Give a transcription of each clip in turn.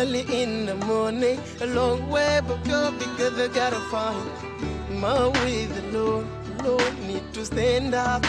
early in the morning. A long way but go because I gotta find my way. The Lord need to stand up.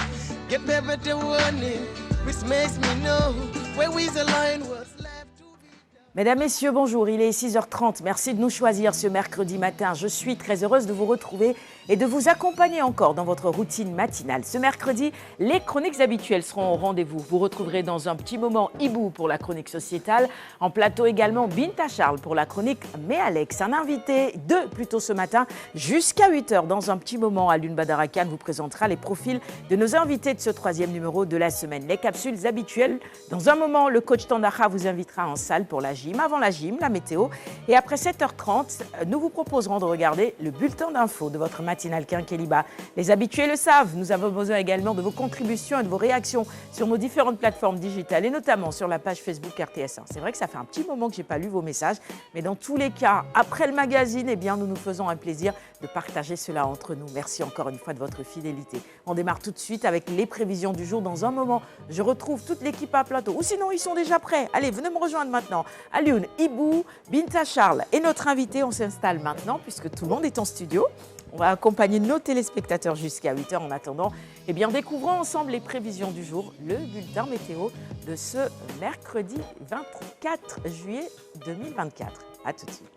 Get better to warning, which makes me know where we the line was left to be done. Mesdames, Messieurs, bonjour, il est 6h30. Merci de nous choisir ce mercredi matin. Je suis très heureuse de vous retrouver et de vous accompagner encore dans votre routine matinale. Ce mercredi, les chroniques habituelles seront au rendez-vous. Vous retrouverez dans un petit moment Ibou pour la chronique sociétale. En plateau également, Binta Charles pour la chronique Mais Alex. Un invité, deux plutôt ce matin, jusqu'à 8h. Dans un petit moment, Alioune Badara Kane vous présentera les profils de nos invités de ce troisième numéro de la semaine. Les capsules habituelles. Dans un moment, le coach Tandara vous invitera en salle pour la gym. Avant la gym, la météo. Et après 7h30, nous vous proposerons de regarder le bulletin d'infos de votre matinale Quinqueliba. Les habitués le savent, nous avons besoin également de vos contributions et de vos réactions sur nos différentes plateformes digitales et notamment sur la page Facebook RTS1. C'est vrai que ça fait un petit moment que je n'ai pas lu vos messages, mais dans tous les cas, après le magazine, eh bien, nous nous faisons un plaisir de partager cela entre nous. Merci encore une fois de votre fidélité. On démarre tout de suite avec les prévisions du jour. Dans un moment, je retrouve toute l'équipe à plateau. Ou sinon, ils sont déjà prêts. Allez, venez me rejoindre maintenant. Alioune, Ibou, Binta Charles et notre invité, on s'installe maintenant puisque tout le monde est en studio. On va accompagner nos téléspectateurs jusqu'à 8h. En attendant, eh bien, découvrons ensemble les prévisions du jour, le bulletin météo de ce mercredi 24 juillet 2024. À tout de suite.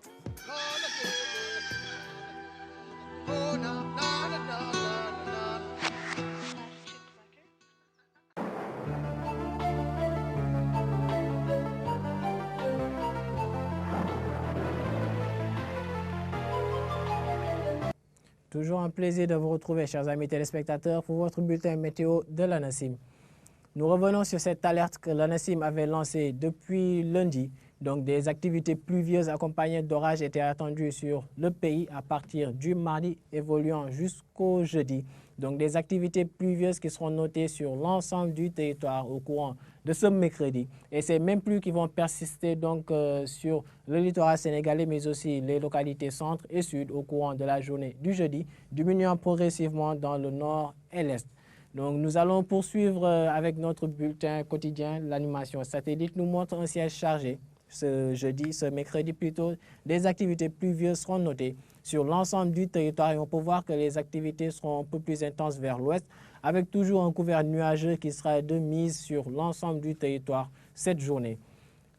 Toujours un plaisir de vous retrouver, chers amis téléspectateurs, pour votre bulletin météo de l'ANACIM. Nous revenons sur cette alerte que l'ANACIM avait lancée depuis lundi. Donc, des activités pluvieuses accompagnées d'orages étaient attendues sur le pays à partir du mardi, évoluant jusqu'au jeudi. Donc, des activités pluvieuses qui seront notées sur l'ensemble du territoire au courant de ce mercredi. Et ces mêmes pluies qui vont persister donc sur le littoral sénégalais, mais aussi les localités centre et sud au courant de la journée du jeudi, diminuant progressivement dans le nord et l'est. Donc, nous allons poursuivre avec notre bulletin quotidien. L'animation satellite nous montre un ciel chargé. Ce mercredi plutôt, des activités pluvieuses seront notées sur l'ensemble du territoire et on peut voir que les activités seront un peu plus intenses vers l'ouest avec toujours un couvert nuageux qui sera de mise sur l'ensemble du territoire cette journée.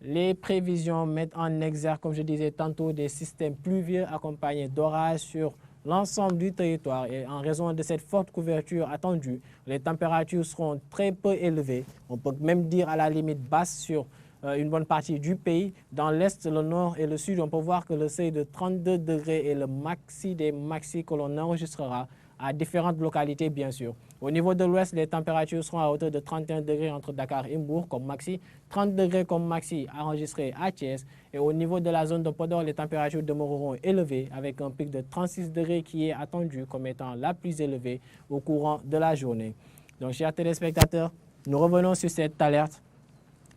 Les prévisions mettent en exergue, comme je disais tantôt, des systèmes pluvieux accompagnés d'orages sur l'ensemble du territoire et en raison de cette forte couverture attendue, les températures seront très peu élevées. On peut même dire à la limite basse sur une bonne partie du pays. Dans l'est, le nord et le sud, on peut voir que le seuil de 32 degrés est le maxi des maxi que l'on enregistrera à différentes localités, bien sûr. Au niveau de l'ouest, les températures seront à hauteur de 31 degrés entre Dakar et Mbour comme maxi, 30 degrés comme maxi enregistré à Thiès. Et au niveau de la zone de Podor, les températures demeureront élevées avec un pic de 36 degrés qui est attendu comme étant la plus élevée au courant de la journée. Donc, chers téléspectateurs, nous revenons sur cette alerte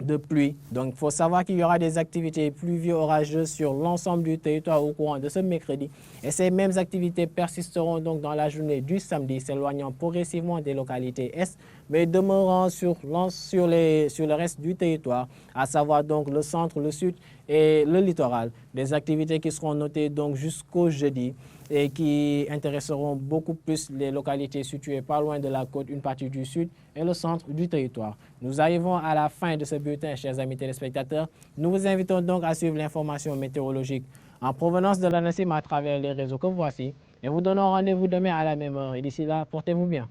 de pluie. Donc, il faut savoir qu'il y aura des activités pluvieuses orageuses sur l'ensemble du territoire au courant de ce mercredi. Et ces mêmes activités persisteront donc dans la journée du samedi, s'éloignant progressivement des localités est, mais demeurant sur le reste du territoire, à savoir donc le centre, le sud et le littoral. Des activités qui seront notées donc jusqu'au jeudi et qui intéresseront beaucoup plus les localités situées pas loin de la côte, une partie du sud et le centre du territoire. Nous arrivons à la fin de ce bulletin, chers amis téléspectateurs. Nous vous invitons donc à suivre l'information météorologique en provenance de l'ANACIM à travers les réseaux que voici et vous donnons rendez-vous demain à la même heure. Et d'ici là, portez-vous bien.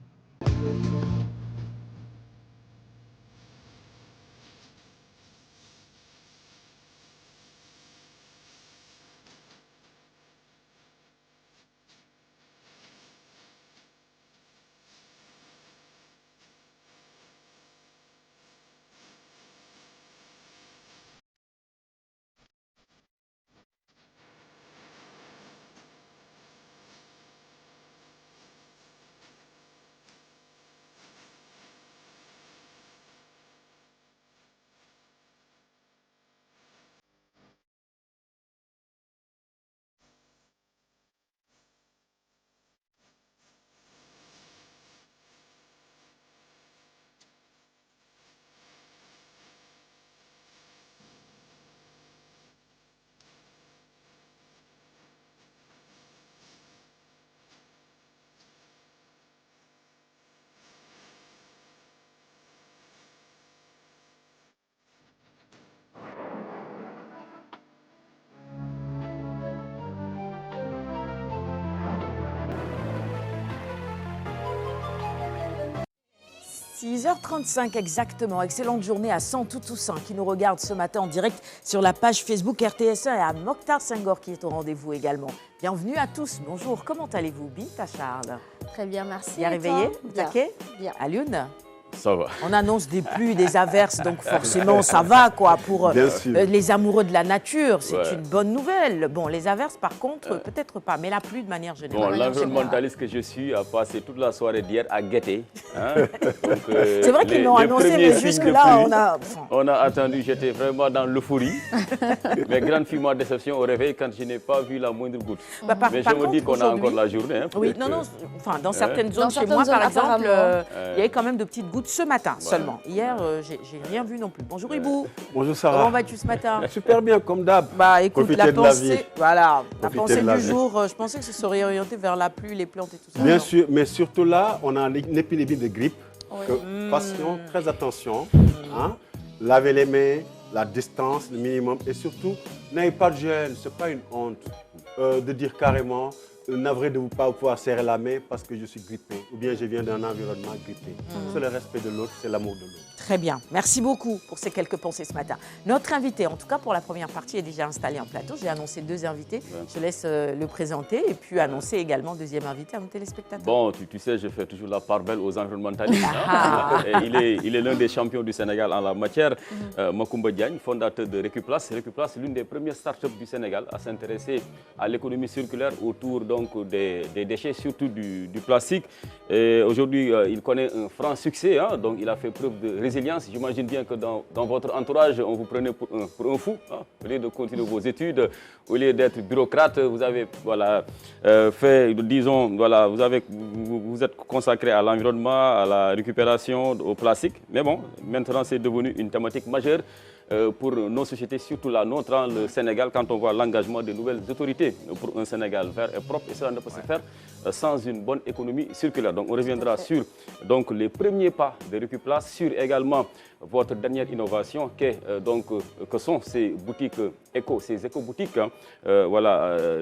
6h35 exactement. Excellente journée à Santou Toussaint qui nous regarde ce matin en direct sur la page Facebook RTS1 et à Mokhtar Senghor qui est au rendez-vous également. Bienvenue à tous. Bonjour, comment allez-vous, Binta Charles? Très bien, merci. Bien réveillé? Bien. Taquet? Bien. Alioune? Ça va. On annonce des pluies, des averses, donc forcément ça va quoi pour les amoureux de la nature. C'est une bonne nouvelle. Bon, les averses par contre, peut-être pas, mais la pluie de manière générale. Bon, l'environnementaliste que je suis a passé toute la soirée d'hier à guetter. Hein? C'est vrai qu'ils l'ont annoncé, mais jusque-là, on a attendu, j'étais vraiment dans l'euphorie. Mais grande fut ma déception au réveil quand je n'ai pas vu la moindre goutte. Mais je me dis qu'on a encore la journée. Hein, oui, non, enfin, dans certaines zones, chez moi par exemple, il y avait quand même de petites gouttes ce matin seulement. Hier, j'ai rien vu non plus. Bonjour Ibou. Bonjour Sarah. Comment vas-tu ce matin? Super bien, comme d'hab. Bah écoute, la pensée, voilà, la Profiter pensée de la du vie. jour, je pensais que ce serait orienté vers la pluie, les plantes et tout ça. Bien sûr, mais surtout là, on a une épidémie de grippe. Faisons très attention. Hein? Lavez les mains, la distance, le minimum. Et surtout, n'ayez pas de gêne. Ce n'est pas une honte de dire carrément navré de ne pas pouvoir serrer la main parce que je suis grippé ou bien je viens d'un environnement grippé. C'est le respect de l'autre, c'est l'amour de l'autre. Très bien. Merci beaucoup pour ces quelques pensées ce matin. Notre invité, en tout cas pour la première partie, est déjà installé en plateau. J'ai annoncé 2 invités. Je laisse le présenter et puis annoncer également 2e invité à nos téléspectateurs. Bon, tu sais, je fais toujours la part belle aux environnementalistes. Hein? Il est l'un des champions du Sénégal en la matière. Macoumba Diagne, fondateur de Recuplace. Recuplace, l'une des premières startups du Sénégal à s'intéresser à l'économie circulaire autour donc, des déchets, surtout du plastique. Aujourd'hui, il connaît un franc succès. Hein? Donc, il a fait preuve de résilience. J'imagine bien que dans votre entourage, on vous prenait pour un fou. Hein? Au lieu de continuer vos études, au lieu d'être bureaucrate, vous avez fait, disons, voilà, vous êtes consacré à l'environnement, à la récupération, au plastique. Mais bon, maintenant, c'est devenu une thématique majeure pour nos sociétés, surtout la nôtre, hein, le Sénégal, quand on voit l'engagement des nouvelles autorités pour un Sénégal vert et propre. Et cela ne peut se faire sans une bonne économie circulaire. Donc, on reviendra sur donc, les premiers pas de Recuplace, sur également votre dernière innovation, que sont ces boutiques ces éco-boutiques, hein,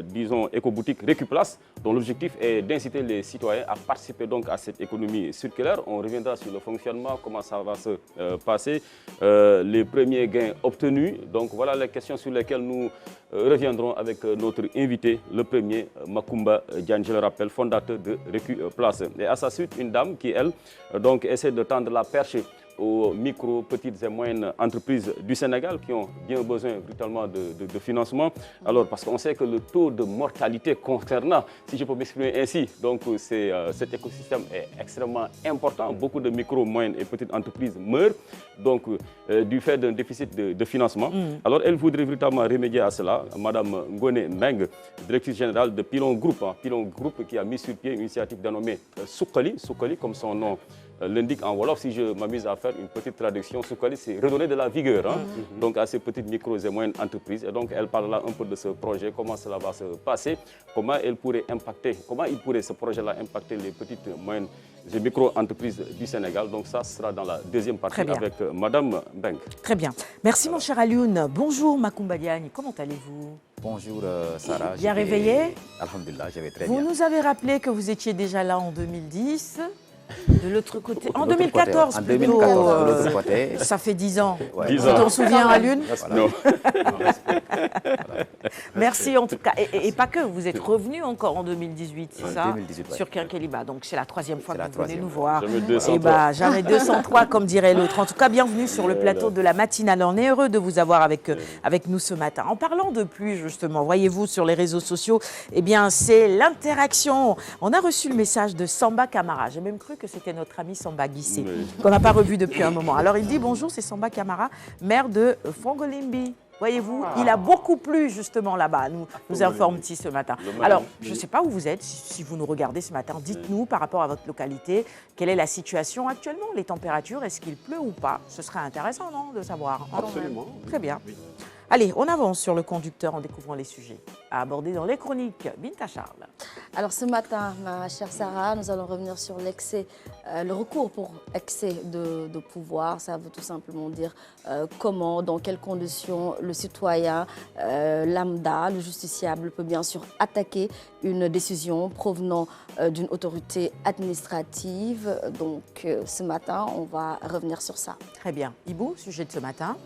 disons éco-boutiques Recuplace, dont l'objectif est d'inciter les citoyens à participer donc à cette économie circulaire. On reviendra sur le fonctionnement, comment ça va se passer, les premiers gains obtenus. Donc voilà les questions sur lesquelles nous reviendrons avec notre invité, le premier, Macoumba Diagne, je le rappelle, fondateur de Recuplace. Et à sa suite, une dame qui, elle, donc, essaie de tendre la perche aux micro, petites et moyennes entreprises du Sénégal qui ont bien besoin brutalement de financement. Alors, parce qu'on sait que le taux de mortalité concernant, si je peux m'exprimer ainsi, donc cet écosystème est extrêmement important. Beaucoup de micro, moyennes et petites entreprises meurent donc, du fait d'un déficit de financement. Alors, elle voudrait véritablement remédier à cela. Madame Ngone Meng, directrice générale de Pilon Group, Pilon Group qui a mis sur pied une initiative dénommée Soukali, comme son nom l'indique en Wolof. Si je m'amuse à faire une petite traduction, Soukali, c'est redonner de la vigueur donc à ces petites micro et moyennes entreprises. Et donc, elle parle là un peu de ce projet, comment cela va se passer, comment il pourrait ce projet-là impacter les petites, moyennes et micro-entreprises du Sénégal. Donc, ça sera dans la deuxième partie avec Madame Beng. Très bien. Merci mon cher Alioune. Bonjour Macoumba Diagne, comment allez-vous? Bonjour Sarah. Bien réveillé? Alhamdulillah, je vais très bien. Vous nous avez rappelé que vous étiez déjà là en 2010. De l'autre côté, en 2014 en plutôt. 2014, de l'autre côté. Ça fait 10 ans. Ouais. 10 Tu ans. t'en souviens, Alioune? Non. Merci en tout cas. Et pas que, vous êtes revenu encore en 2018, c'est ça? 2018, ouais. Sur Quinqueliba. Donc c'est la 3e fois C'est que la vous venez 3e nous fois. voir. Jamais 203. Eh ben, jamais 203 comme dirait l'autre. En tout cas, bienvenue sur le plateau de la matinale. On est heureux de vous avoir avec nous ce matin. En parlant de pluie, justement, voyez-vous sur les réseaux sociaux, eh bien c'est l'interaction. On a reçu le message de Samba Camara. J'ai même cru que c'était notre ami Samba Guissé, qu'on n'a pas revu depuis un moment. Alors il dit bonjour, c'est Samba Camara, maire de Fongolimbi. Voyez-vous, il a beaucoup plu justement là-bas, nous informe-t-il ce matin. Alors, je ne sais pas où vous êtes, si vous nous regardez ce matin, dites-nous par rapport à votre localité, quelle est la situation actuellement, les températures, est-ce qu'il pleut ou pas? Ce serait intéressant, non, de savoir. Absolument. Très bien. Allez, on avance sur le conducteur en découvrant les sujets à aborder dans les chroniques. Binta Charles. Alors ce matin, ma chère Sarah, nous allons revenir sur l'excès, le recours pour excès de pouvoir. Ça veut tout simplement dire comment, dans quelles conditions le citoyen lambda, le justiciable, peut bien sûr attaquer une décision provenant d'une autorité administrative. Donc ce matin, on va revenir sur ça. Très bien. Ibou, sujet de ce matin.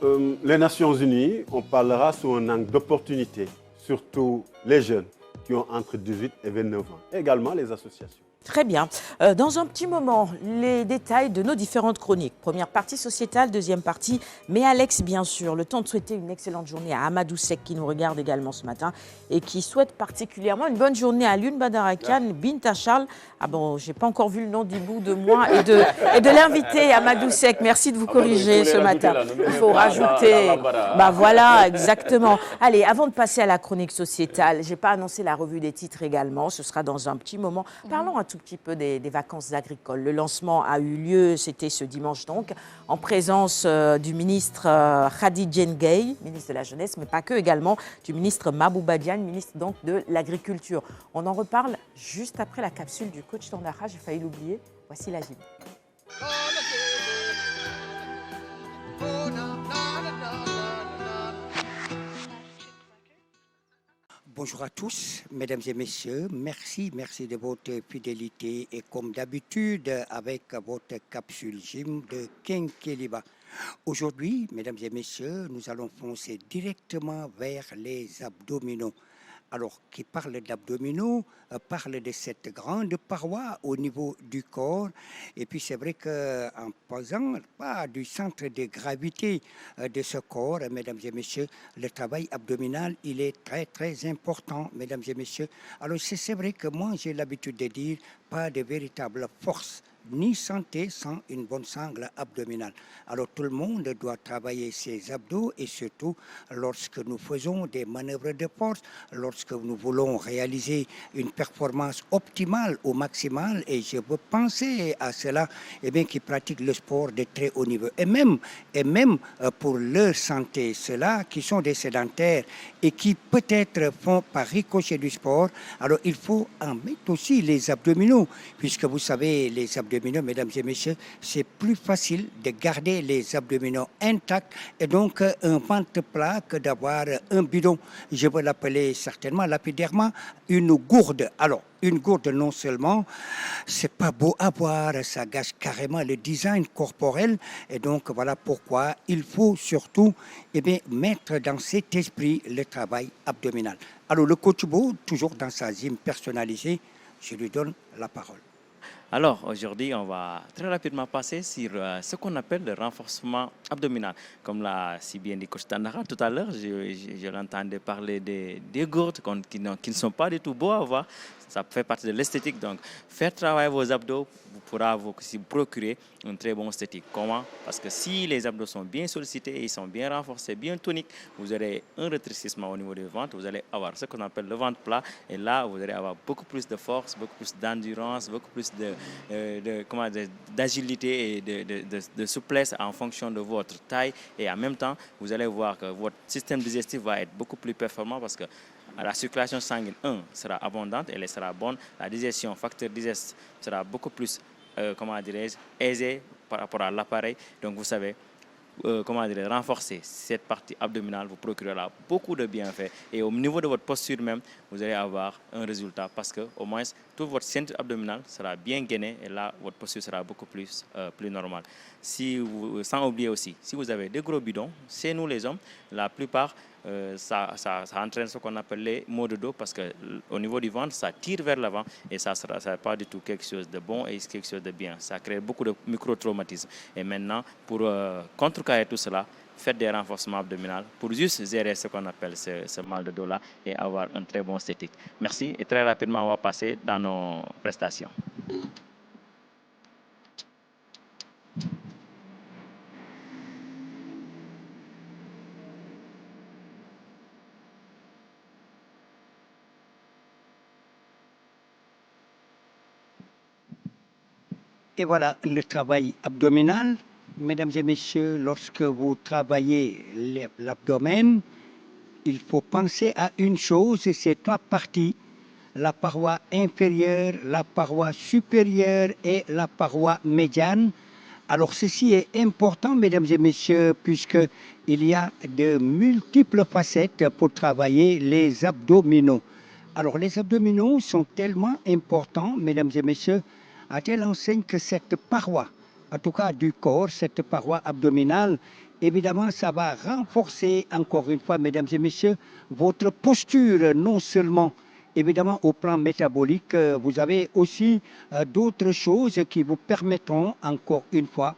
Les Nations Unies, on parlera sous un angle d'opportunité, surtout les jeunes qui ont entre 18 et 29 ans, et également les associations. Très bien. Dans un petit moment, les détails de nos différentes chroniques. Première partie sociétale, deuxième partie, mais Alex, bien sûr. Le temps de souhaiter une excellente journée à Amadou Sek qui nous regarde également ce matin et qui souhaite particulièrement une bonne journée à Lune Badarakan, Binta Charles. Ah bon, j'ai pas encore vu le nom d'Ibou, de moi et de l'invité Amadou Sek. Merci de vous corriger ce matin. Il faut rajouter. Bah voilà, exactement. Allez, avant de passer à la chronique sociétale, j'ai pas annoncé la revue des titres également. Ce sera dans un petit moment. Parlons un tout petit peu des vacances agricoles. Le lancement a eu lieu, c'était ce dimanche donc, en présence du ministre Khady Diène Gaye, ministre de la Jeunesse, mais pas que, également du ministre Mabouba Diagne, ministre donc de l'Agriculture. On en reparle juste après la capsule du coach Tandara, j'ai failli l'oublier. Voici la gym. Bonjour à tous, mesdames et messieurs. Merci de votre fidélité et comme d'habitude avec votre capsule gym de King Keliba. Aujourd'hui, mesdames et messieurs, nous allons foncer directement vers les abdominaux. Alors, qui parle d'abdominaux, parle de cette grande paroi au niveau du corps. Et puis, c'est vrai qu'en posant pas du centre de gravité de ce corps, mesdames et messieurs, le travail abdominal, il est très important, mesdames et messieurs. Alors, c'est vrai que moi, j'ai l'habitude de dire, pas de véritable force ni santé sans une bonne sangle abdominale. Alors tout le monde doit travailler ses abdos et surtout lorsque nous faisons des manœuvres de force, lorsque nous voulons réaliser une performance optimale au maximal, et je veux penser à cela, eh bien, qui pratiquent le sport de très haut niveau. Et même pour leur santé, ceux-là qui sont des sédentaires et qui peut-être font par ricochet du sport, alors il faut en mettre aussi les abdominaux, puisque vous savez, les abdominaux, mesdames et messieurs, c'est plus facile de garder les abdominaux intacts et donc un ventre plat que d'avoir un bidon. Je vais l'appeler certainement lapidairement une gourde. Alors, une gourde, non seulement, c'est pas beau à voir, ça gâche carrément le design corporel. Et donc, voilà pourquoi il faut surtout mettre dans cet esprit le travail abdominal. Alors, le coach Beau, toujours dans sa gym personnalisée, je lui donne la parole. Alors, aujourd'hui, on va très rapidement passer sur ce qu'on appelle le renforcement abdominal. Comme l'a si bien dit coach Tandara tout à l'heure, je l'entendais parler des gourdes qui ne sont pas du tout beaux à voir. Ça fait partie de l'esthétique. Donc, faire travailler vos abdos pourra vous procurer un très bon esthétique. Comment? Parce que si les abdos sont bien sollicités, ils sont bien renforcés, bien toniques, vous aurez un rétrécissement au niveau du ventre, vous allez avoir ce qu'on appelle le ventre plat, et là, vous allez avoir beaucoup plus de force, beaucoup plus d'endurance, beaucoup plus d'agilité et de souplesse en fonction de votre taille. Et en même temps, vous allez voir que votre système digestif va être beaucoup plus performant parce que la circulation sanguine, sera abondante, elle sera bonne. La digestion, facteur digeste, sera beaucoup plus, aisée par rapport à l'appareil. Donc, vous savez, renforcer cette partie abdominale vous procurera beaucoup de bienfaits. Et au niveau de votre posture même, vous allez avoir un résultat parce que au moins, tout votre centre abdominal sera bien gainé et là, votre posture sera beaucoup plus normale. Sans oublier aussi, si vous avez des gros bidons, chez nous les hommes, la plupart, ça entraîne ce qu'on appelle les maux de dos parce qu'au niveau du ventre, ça tire vers l'avant et ça n'est pas du tout quelque chose de bon et quelque chose de bien. Ça crée beaucoup de micro-traumatismes. Et maintenant, pour contrecarrer tout cela, faites des renforcements abdominaux pour juste gérer ce qu'on appelle ce mal de dos-là et avoir un très bon esthétique. Merci et très rapidement, on va passer dans nos prestations. Et voilà le travail abdominal. Mesdames et messieurs, lorsque vous travaillez l'abdomen, il faut penser à une chose, c'est 3 parties. La paroi inférieure, la paroi supérieure et la paroi médiane. Alors ceci est important, mesdames et messieurs, puisqu'il y a de multiples facettes pour travailler les abdominaux. Alors les abdominaux sont tellement importants, mesdames et messieurs, à telle enseigne que cette paroi, en tout cas du corps, cette paroi abdominale, évidemment, ça va renforcer, encore une fois, mesdames et messieurs, votre posture, non seulement évidemment, au plan métabolique, vous avez aussi d'autres choses qui vous permettront, encore une fois,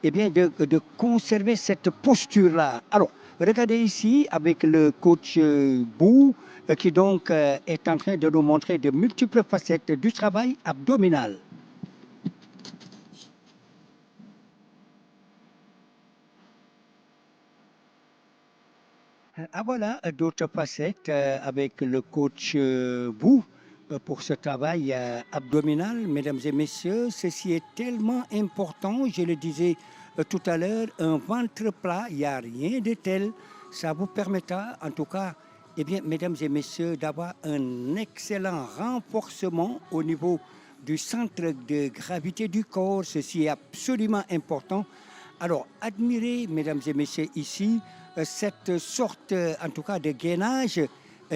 eh bien, de conserver cette posture-là. Alors, regardez ici avec le coach Bou, qui donc est en train de nous montrer de multiples facettes du travail abdominal. Ah voilà, d'autres facettes avec le coach Bou pour ce travail abdominal. Mesdames et messieurs, ceci est tellement important, je le disais tout à l'heure, un ventre plat, il n'y a rien de tel. Ça vous permettra, en tout cas, eh bien, mesdames et messieurs, d'avoir un excellent renforcement au niveau du centre de gravité du corps. Ceci est absolument important. Alors, admirez, mesdames et messieurs, ici, cette sorte, en tout cas, de gainage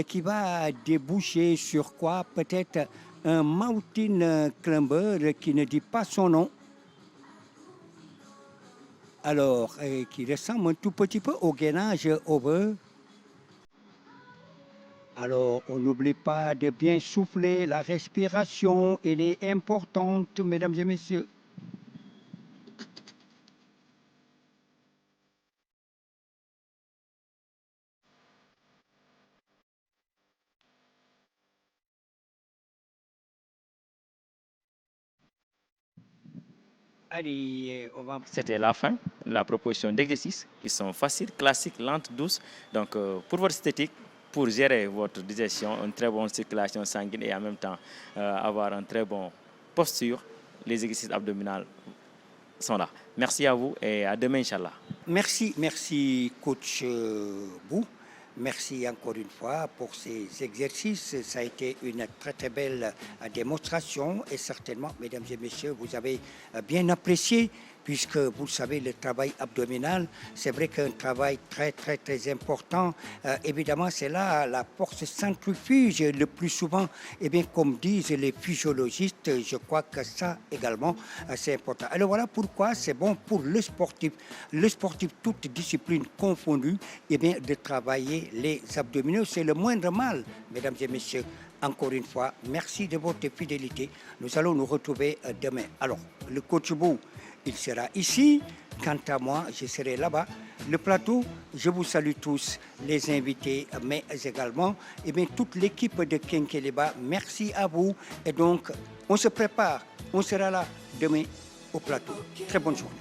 qui va déboucher sur quoi? Peut-être un mountain climber qui ne dit pas son nom. Alors, qui ressemble un tout petit peu au gainage over. Alors, on n'oublie pas de bien souffler. La respiration, elle est importante, mesdames et messieurs. Allez, on va... C'était la fin, la proposition d'exercices qui sont faciles, classiques, lentes, douces. Donc, pour votre esthétique, pour gérer votre digestion, une très bonne circulation sanguine et en même temps avoir une très bonne posture, les exercices abdominaux sont là. Merci à vous et à demain, Inch'Allah. Merci, coach Bou. Merci encore une fois pour ces exercices. Ça a été une très très belle démonstration et certainement, mesdames et messieurs, vous avez bien apprécié puisque vous savez, le travail abdominal, c'est vrai qu'un travail très très très important. Évidemment, c'est là la force centrifuge le plus souvent, et bien comme disent les physiologistes, je crois que ça également c'est important. Alors voilà pourquoi c'est bon pour le sportif, toute discipline confondue, et bien de travailler les abdominaux, c'est le moindre mal, mesdames et messieurs. Encore une fois, merci de votre fidélité. Nous allons nous retrouver demain. Alors, le coach Bou, il sera ici. Quant à moi, je serai là-bas. Le plateau, je vous salue tous, les invités, mais également et bien, toute l'équipe de King Kéléba. Merci à vous. Et donc, on se prépare. On sera là demain au plateau. Très bonne journée.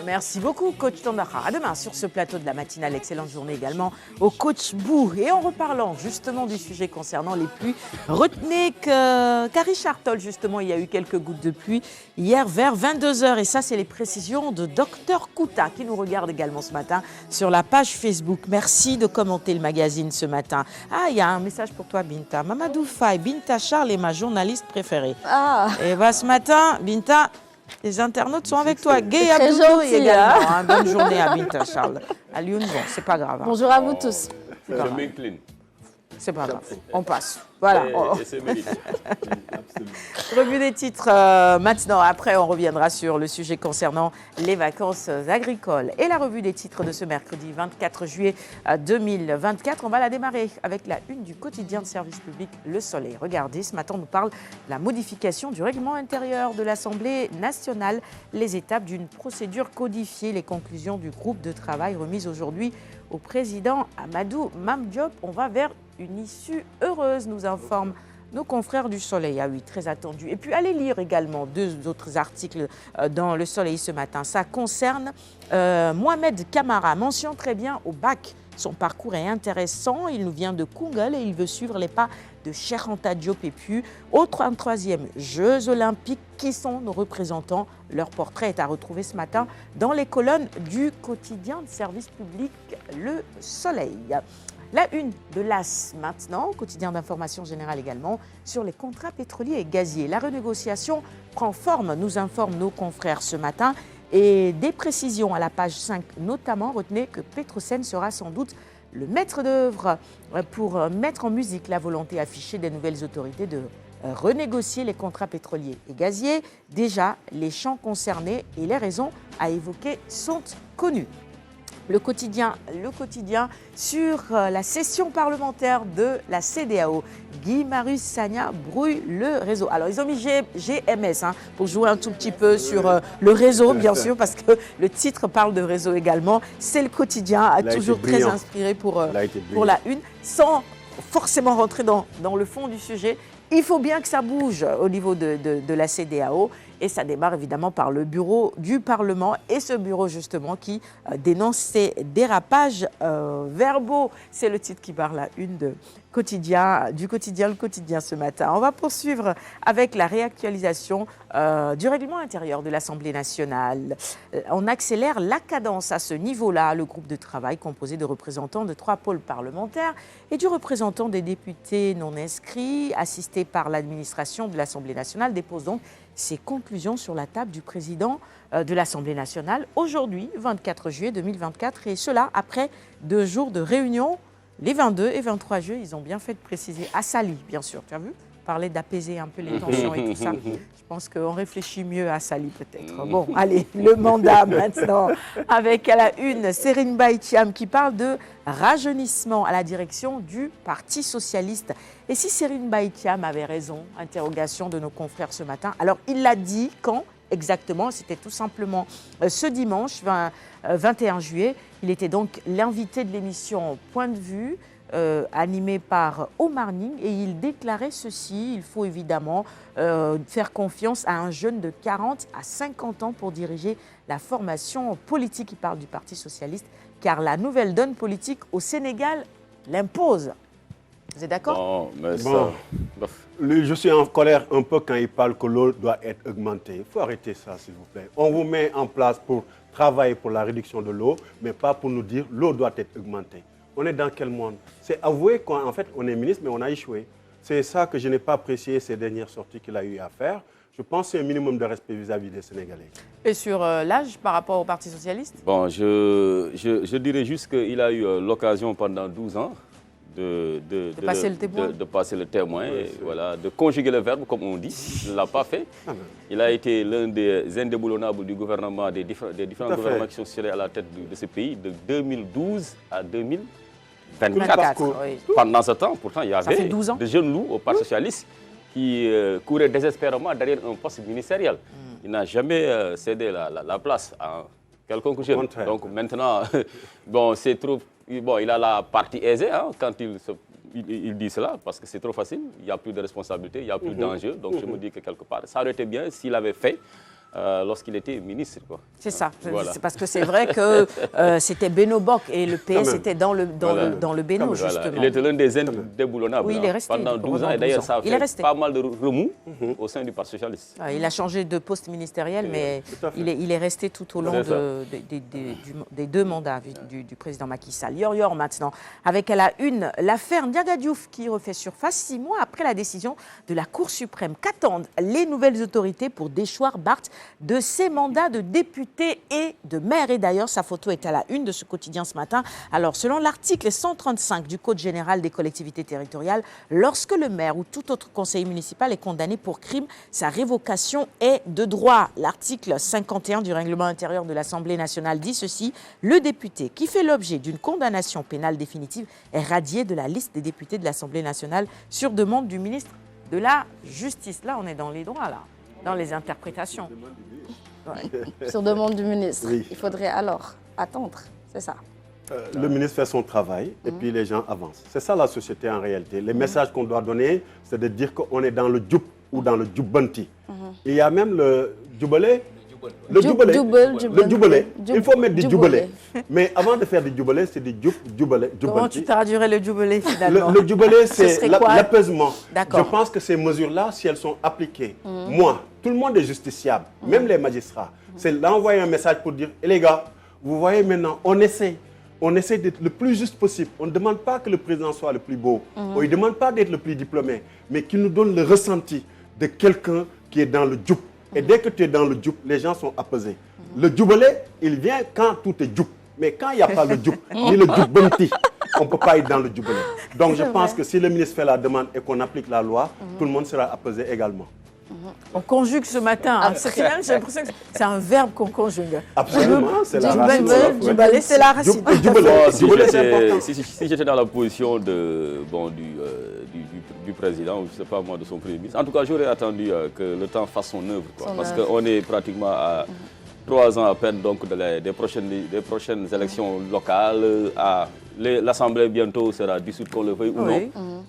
Merci beaucoup, coach Tandara. À demain sur ce plateau de la matinale. Excellente journée également au coach Bou. Et en reparlant justement du sujet concernant les pluies, retenez qu'à Richard Toll, justement, il y a eu quelques gouttes de pluie hier vers 22h. Et ça, c'est les précisions de Dr Kouta qui nous regarde également ce matin sur la page Facebook. Merci de commenter le magazine ce matin. Ah, il y a un message pour toi, Binta. Mamadou Faye, Binta Charles est ma journaliste préférée. Ah. Et bah, ce matin, Binta... Les internautes sont avec toi. Gay Abdoulou également. Hein. Bonne journée à Binta Charles. À Lyon, bon, c'est pas grave. Hein. Bonjour à vous tous. Je m'incline. C'est pas grave. On passe. Voilà. Et c'est mérité. Revue des titres maintenant. Après, on reviendra sur le sujet concernant les vacances agricoles. Et la revue des titres de ce mercredi 24 juillet 2024. On va la démarrer avec la une du quotidien de service public Le Soleil. Regardez, ce matin, on nous parle de la modification du règlement intérieur de l'Assemblée nationale. Les étapes d'une procédure codifiée. Les conclusions du groupe de travail remises aujourd'hui au président Amadou Mame Diop. On va vers une issue heureuse, nous informent nos confrères du Soleil. Ah oui, très attendu. Et puis, allez lire également deux autres articles dans Le Soleil ce matin. Ça concerne Mohamed Kamara, mention très bien au bac. Son parcours est intéressant. Il nous vient de Koungheul et il veut suivre les pas de Cheikh Anta Diop. Et puis, aux 33e Jeux Olympiques, qui sont nos représentants? Leur portrait est à retrouver ce matin dans les colonnes du quotidien de service public Le Soleil. La une de l'AS maintenant, quotidien d'information générale également, sur les contrats pétroliers et gaziers. La renégociation prend forme, nous informent nos confrères ce matin. Et des précisions à la page 5, notamment, retenez que Petrosen sera sans doute le maître d'œuvre pour mettre en musique la volonté affichée des nouvelles autorités de renégocier les contrats pétroliers et gaziers. Déjà, les champs concernés et les raisons à évoquer sont connus. Le quotidien sur la session parlementaire de la CEDEAO. Guy Marius Sagna brouille le réseau. Alors, ils ont mis GMS pour jouer un tout petit peu sur le réseau, bien sûr, parce que le titre parle de réseau également. C'est le quotidien, toujours très inspiré pour la une, sans forcément rentrer dans le fond du sujet. Il faut bien que ça bouge au niveau de la CEDEAO. Et ça démarre évidemment par le bureau du Parlement et ce bureau justement qui dénonce ces dérapages verbaux. C'est le titre qui barre la une du quotidien Le Quotidien ce matin. On va poursuivre avec la réactualisation du règlement intérieur de l'Assemblée nationale. On accélère la cadence à ce niveau-là. Le groupe de travail composé de représentants de 3 pôles parlementaires et du représentant des députés non inscrits, assisté par l'administration de l'Assemblée nationale, dépose donc ses conclusions sur la table du président de l'Assemblée nationale aujourd'hui, 24 juillet 2024. Et cela après 2 jours de réunion, les 22 et 23 juillet. Ils ont bien fait de préciser, à Sali, bien sûr, tu as vu, parler d'apaiser un peu les tensions et tout ça. Je pense qu'on réfléchit mieux à Sali peut-être. Bon, allez, le mandat maintenant, avec à la une Serine Baïtiam qui parle de rajeunissement à la direction du Parti socialiste. Et si Serine Baïtiam avait raison, interrogation de nos confrères ce matin, alors il l'a dit quand exactement? C'était tout simplement ce dimanche 21 juillet. Il était donc l'invité de l'émission Point de vue, animé par Omar Ning, et il déclarait ceci: il faut évidemment faire confiance à un jeune de 40 à 50 ans pour diriger la formation politique. Il parle du Parti socialiste, car la nouvelle donne politique au Sénégal l'impose. Vous êtes d'accord? Je suis en colère un peu quand il parle que l'eau doit être augmentée. Il faut arrêter ça, s'il vous plaît. On vous met en place pour travailler pour la réduction de l'eau, mais pas pour nous dire l'eau doit être augmentée. On est dans quel monde? C'est avouer qu'en fait, on est ministre, mais on a échoué. C'est ça que je n'ai pas apprécié ces dernières sorties qu'il a eu à faire. Je pense que c'est un minimum de respect vis-à-vis des Sénégalais. Et sur l'âge par rapport au Parti socialiste? Bon, je dirais juste qu'il a eu l'occasion pendant 12 ans de passer le témoin, et voilà, de conjuguer le verbe, comme on dit. Il ne l'a pas fait. Il a été l'un des indéboulonnables du gouvernement, des différents gouvernements qui sont tirés à la tête de ce pays, de 2012 à 2024. Oui. Pendant ce temps, pourtant, il y avait de jeunes loups au Parti socialiste qui couraient désespérément derrière un poste ministériel. Il n'a jamais cédé la place à quelconque jeune. Donc maintenant, bon, c'est trop... Bon, il a la partie aisée quand il dit cela, parce que c'est trop facile, il n'y a plus de responsabilité, il n'y a plus d'enjeu. Donc je me dis que quelque part, ça aurait été bien s'il avait fait lorsqu'il était ministre. C'est ça, voilà. C'est parce que c'est vrai que c'était Beno Bok et le PS était dans le Beno, justement. Il était l'un des indéboulonnables il est resté, pendant 12 ans, et d'ailleurs ça a fait pas mal de remous au sein du Parti socialiste. Il a changé de poste ministériel, mais il est resté tout au long des 2 mandats du président Macky Sall. Yor maintenant, avec à la une l'affaire Ndiaga Diouf qui refait surface 6 mois après la décision de la Cour suprême. Qu'attendent les nouvelles autorités pour déchoir Barth de ses mandats de député et de maire? Et d'ailleurs, sa photo est à la une de ce quotidien ce matin. Alors, selon l'article 135 du Code général des collectivités territoriales, lorsque le maire ou tout autre conseiller municipal est condamné pour crime, sa révocation est de droit. L'article 51 du règlement intérieur de l'Assemblée nationale dit ceci: le député qui fait l'objet d'une condamnation pénale définitive est radié de la liste des députés de l'Assemblée nationale sur demande du ministre de la Justice. Là, on est dans les droits, là. Dans les interprétations. Ouais. Sur demande du ministre. Oui. Il faudrait alors attendre, c'est ça. Le ministre fait son travail et puis les gens avancent. C'est ça la société en réalité. Les messages qu'on doit donner, c'est de dire qu'on est dans le djoub ou dans le djoubanti. Il y a même le djoubalé Le jubilé. Il faut mettre du jubilé. Jubilé. Mais avant de faire du jubilé, c'est du jubilé. Comment tu traduirais le jubilé finalement? Le jubilé, Ce c'est serait quoi? l'apaisement. D'accord. Je pense que ces mesures-là, si elles sont appliquées, moi, tout le monde est justiciable, même les magistrats. C'est d'envoyer un message pour dire, les gars, vous voyez maintenant, on essaie d'être le plus juste possible. On ne demande pas que le président soit le plus beau. On ne demande pas d'être le plus diplômé, mais qu'il nous donne le ressenti de quelqu'un qui est dans le djup. Et dès que tu es dans le djup, les gens sont apaisés. Le jubilé, il vient quand tout est djup. Mais quand il n'y a pas le djup, ni le djup benti, on ne peut pas être dans le jubilé. Donc je pense que si le ministre fait la demande et qu'on applique la loi, tout le monde sera apaisé également. On conjugue ce matin. Hein. J'ai l'impression que c'est un verbe qu'on conjugue. Absolument, c'est la racine. Jubilé, c'est la racine. Si j'étais dans la position du président, ou je ne sais pas moi, de son premier ministre, en tout cas, j'aurais attendu que le temps fasse son œuvre. Parce qu'on est pratiquement à 3 ans à peine donc, des prochaines élections locales. L'Assemblée bientôt sera dissoute, qu'on le veuille ou non.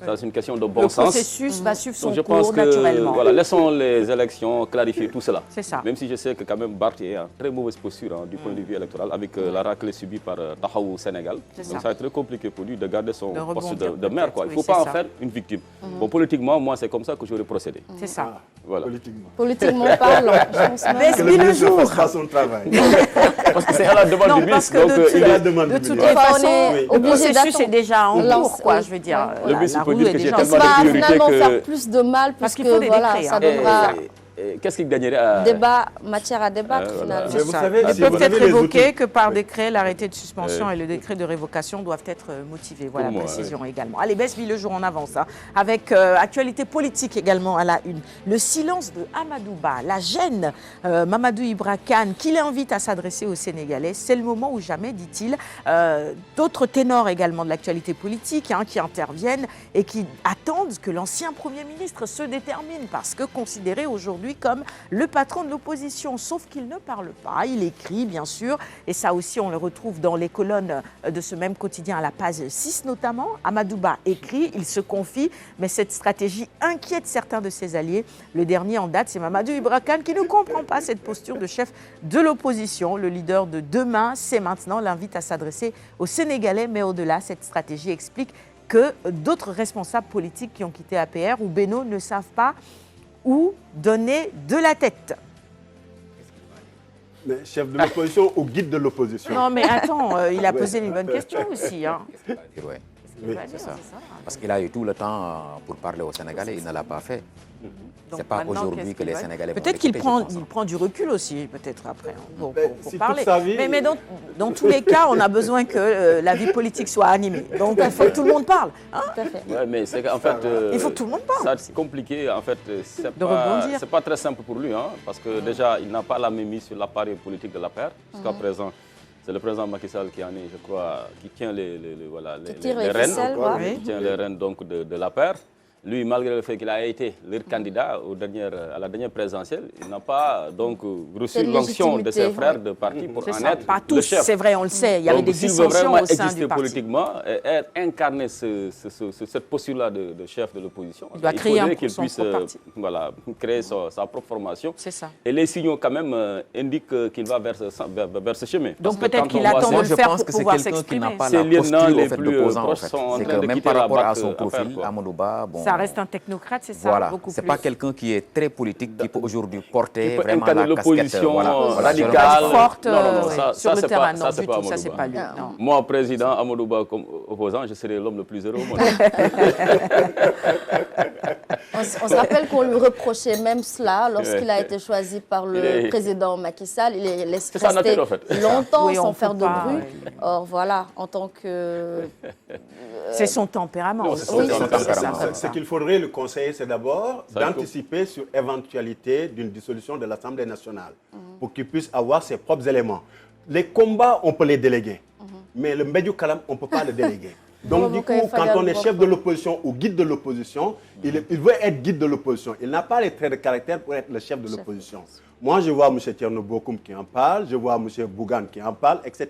Ça, c'est une question de bon sens. Le processus va suivre son donc, je cours pense que, naturellement. voilà, laissons les élections clarifier tout cela. C'est ça. Même si je sais que quand même Barth est en très mauvaise posture du point de vue électoral avec la raclée subie par Tahaou au Sénégal. Donc ça va être très compliqué pour lui de garder son poste de maire. Quoi. Il ne faut pas en faire une victime. Bon, politiquement, moi, c'est comme ça que j'aurais procédé. C'est ça. Voilà. Politiquement parlant, je pense même. Que le ministre ne fasse pas son travail. Parce que c'est à la demande du ministre. Donc, il est à la demande de du toutes ministre. les façons, le processus est déjà en Lance, cours, quoi, oui. je veux dire. Le ministre peut dire que j'ai Ça tellement va de priorités finalement que... faire plus de mal Parce puisque qu'il faut des voilà, décrets, ça hein. donnera Qu'est-ce qu'il gagnerait à... matière à débattre finalement. Mais vous savez, Ils si peuvent vous être avez les évoqués outils- que par décret, l'arrêté de suspension et le décret de révocation doivent être motivés. Voilà, Pour moi, précision également. Allez, Bess le jour en avance, hein, avec actualité politique également à la une. Le silence de Amadouba, la gêne Mamadou Ibra Kane, qui l'invite à s'adresser aux Sénégalais. C'est le moment ou jamais, dit-il. D'autres ténors également de l'actualité politique qui interviennent et qui attendent que l'ancien Premier ministre se détermine parce que considéré aujourd'hui comme le patron de l'opposition, sauf qu'il ne parle pas, il écrit bien sûr, et ça aussi on le retrouve dans les colonnes de ce même quotidien à la page 6 notamment. Amadouba écrit, il se confie, mais cette stratégie inquiète certains de ses alliés. Le dernier en date, c'est Mamadou Ibra Kane qui ne comprend pas cette posture de chef de l'opposition. Le leader de demain, c'est maintenant, l'invite à s'adresser aux Sénégalais, mais au-delà, cette stratégie explique que d'autres responsables politiques qui ont quitté APR ou Beno ne savent pas où donner de la tête. Mais chef de l'opposition ou guide de l'opposition. Non mais attends, il a posé une bonne question aussi. Hein. Ouais. Il va c'est dire, ça. c'est ça. Parce qu'il a eu tout le temps pour parler aux Sénégalais, il ne l'a pas fait. Donc C'est pas maintenant, aujourd'hui qu'est-ce que qu'il les va- Sénégalais vont Peut-être qu'il l'écouter, je pense, il prend du recul aussi, peut-être après, pour si toute parler. sa vie- Mais dans tous les cas, on a besoin que la vie politique soit animée. Donc il faut que tout le monde parle. Hein. Tout à fait. Ouais, mais c'est qu'en fait, Il faut que tout le monde parle. c'est compliqué. En fait, De rebondir. c'est pas très simple pour lui, parce que déjà, il n'a pas la mainmise sur l'appareil politique de l'APR. Jusqu'à présent, c'est le président Macky Sall qui en est, je crois, qui tient les tire les rênes, ficelles, quoi. qui tient les rênes donc de l'APR. Lui, malgré le fait qu'il a été leur candidat à la dernière présidentielle, il n'a pas donc reçu Cette l'onction de ses légitimité, frères ouais. de parti pour C'est en ça. être Pas le tous, chef. c'est vrai, on le sait. Il y avait Donc, des s'il veut dissensions vraiment au sein exister du parti. politiquement et incarner cette posture-là de chef de l'opposition, Il doit créer faudrait qu'il son puisse propre parti. créer sa propre formation. C'est ça. Et les signaux quand même indiquent qu'il va vers ce chemin. Parce Donc que peut-être quand qu'il on voit attend de Moi, le je faire pense pour que c'est pouvoir quelqu'un qui s'exprimer. n'a pas Ses la lieutenants posture les au fait, plus d'opposant. proches En fait. sont en C'est train que de même quitter par la rapport à BAC son à faire, profil, quoi. Amadouba, bon, Ça reste un technocrate, c'est ça, voilà, beaucoup c'est plus. pas quelqu'un qui est très politique, qui peut aujourd'hui porter Qui peut vraiment incarner la casquette l'opposition radicale. forte Non, ça, sur le c'est terrain. pas- Non, c'est du pas tout, ça c'est Amadouba. pas lui. Non. Moi, président, Amadouba comme opposant, je serais l'homme le plus heureux au monde. On se rappelle qu'on lui reprochait même cela lorsqu'il a Ouais. été choisi par Il le est- président Macky Sall. Il est laissé C'est sa rester nature, en fait. longtemps Oui, on sans peut faire de pas, bruit. ouais. Or voilà, en tant que... C'est son tempérament. Non, c'est son aussi. tempérament. C'est ça, Ce qu'il faudrait le conseiller, c'est d'abord Ça, il faut- d'anticiper sur éventualité d'une dissolution de l'Assemblée nationale pour qu'il puisse avoir ses propres éléments. Les combats, on peut les déléguer, mais le Mbédiou Kalam, on ne peut pas le déléguer. Donc du coup, quand on est chef de l'opposition ou guide de l'opposition, il veut être guide de l'opposition. Il n'a pas les traits de caractère pour être le chef de l'opposition. Moi, je vois M. Tierno Bokoum qui en parle, je vois M. Bougan qui en parle, etc.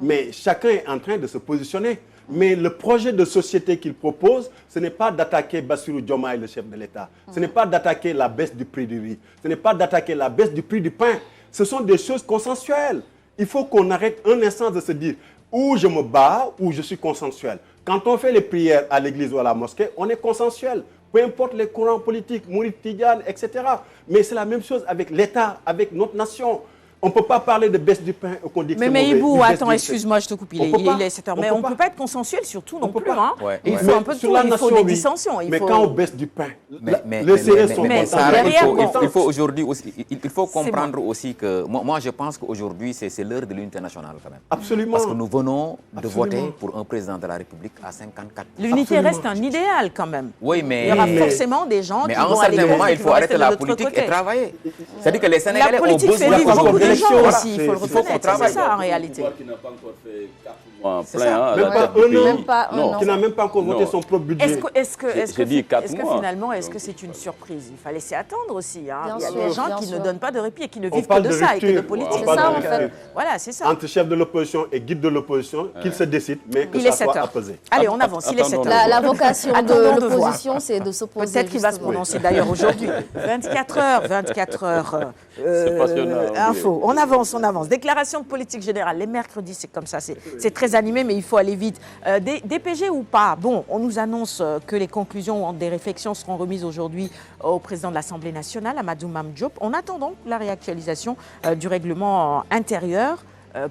Mais chacun est en train de se positionner. Mais le projet de société qu'il propose, ce n'est pas d'attaquer Bassirou Diomaye, le chef de l'État. Ce n'est pas d'attaquer la baisse du prix du riz. Ce n'est pas d'attaquer la baisse du prix du pain. Ce sont des choses consensuelles. Il faut qu'on arrête un instant de se dire ou je me bats ou je suis consensuel. Quand on fait les prières à l'église ou à la mosquée, on est consensuel. Peu importe les courants politiques, Mouride, Tidjane, etc. Mais c'est la même chose avec l'État, avec notre nation. On ne peut pas parler de baisse du pain qu'on dit que c'est mauvais. Mais Ibou, attends, excuse-moi, je te coupe, il est 7 heures. Mais on ne peut pas être consensuel sur tout non plus. Hein. Ouais. Il faut un peu de tout, il faut des dissensions. Mais quand on baisse du pain, les Sérères sont contents. Il faut aujourd'hui aussi, il faut comprendre aussi que, moi je pense qu'aujourd'hui c'est l'heure de l'unité nationale quand même. Absolument. Parce que nous venons de voter pour un président de la République à 54. L'unité reste un idéal quand même. Oui, mais... Il y aura forcément des gens qui vont aller... Mais à un certain moment, il faut arrêter la politique et travailler. C'est-à-dire que les Sénégalais ont besoin de beaucoup de gens aussi, il faut le reconnaître. C'est ça en réalité. Qui n'a pas encore fait 4 mois qui n'a même pas encore voté son propre budget. Est-ce que finalement, est-ce que c'est une surprise? Il fallait s'y attendre aussi. Il y a des gens qui ne donnent pas de répit et qui ne vivent que de ça et que de politique. C'est ça en fait. Voilà, c'est ça. Entre chef de l'opposition et guide de l'opposition, qu'ils se décident, mais que ça soit apaisé. Allez, on avance, il est 7 heures. La vocation de l'opposition, c'est de s'opposer. Peut-être qu'il va se prononcer d'ailleurs aujourd'hui. 24 heures. C'est passionnant. Info, on avance. Déclaration de politique générale. Les mercredis, c'est comme ça, c'est très animé, mais il faut aller vite. DPG ou pas? Bon, on nous annonce que les conclusions des réflexions seront remises aujourd'hui au président de l'Assemblée nationale, Amadou Mame Diop. On attend donc la réactualisation du règlement intérieur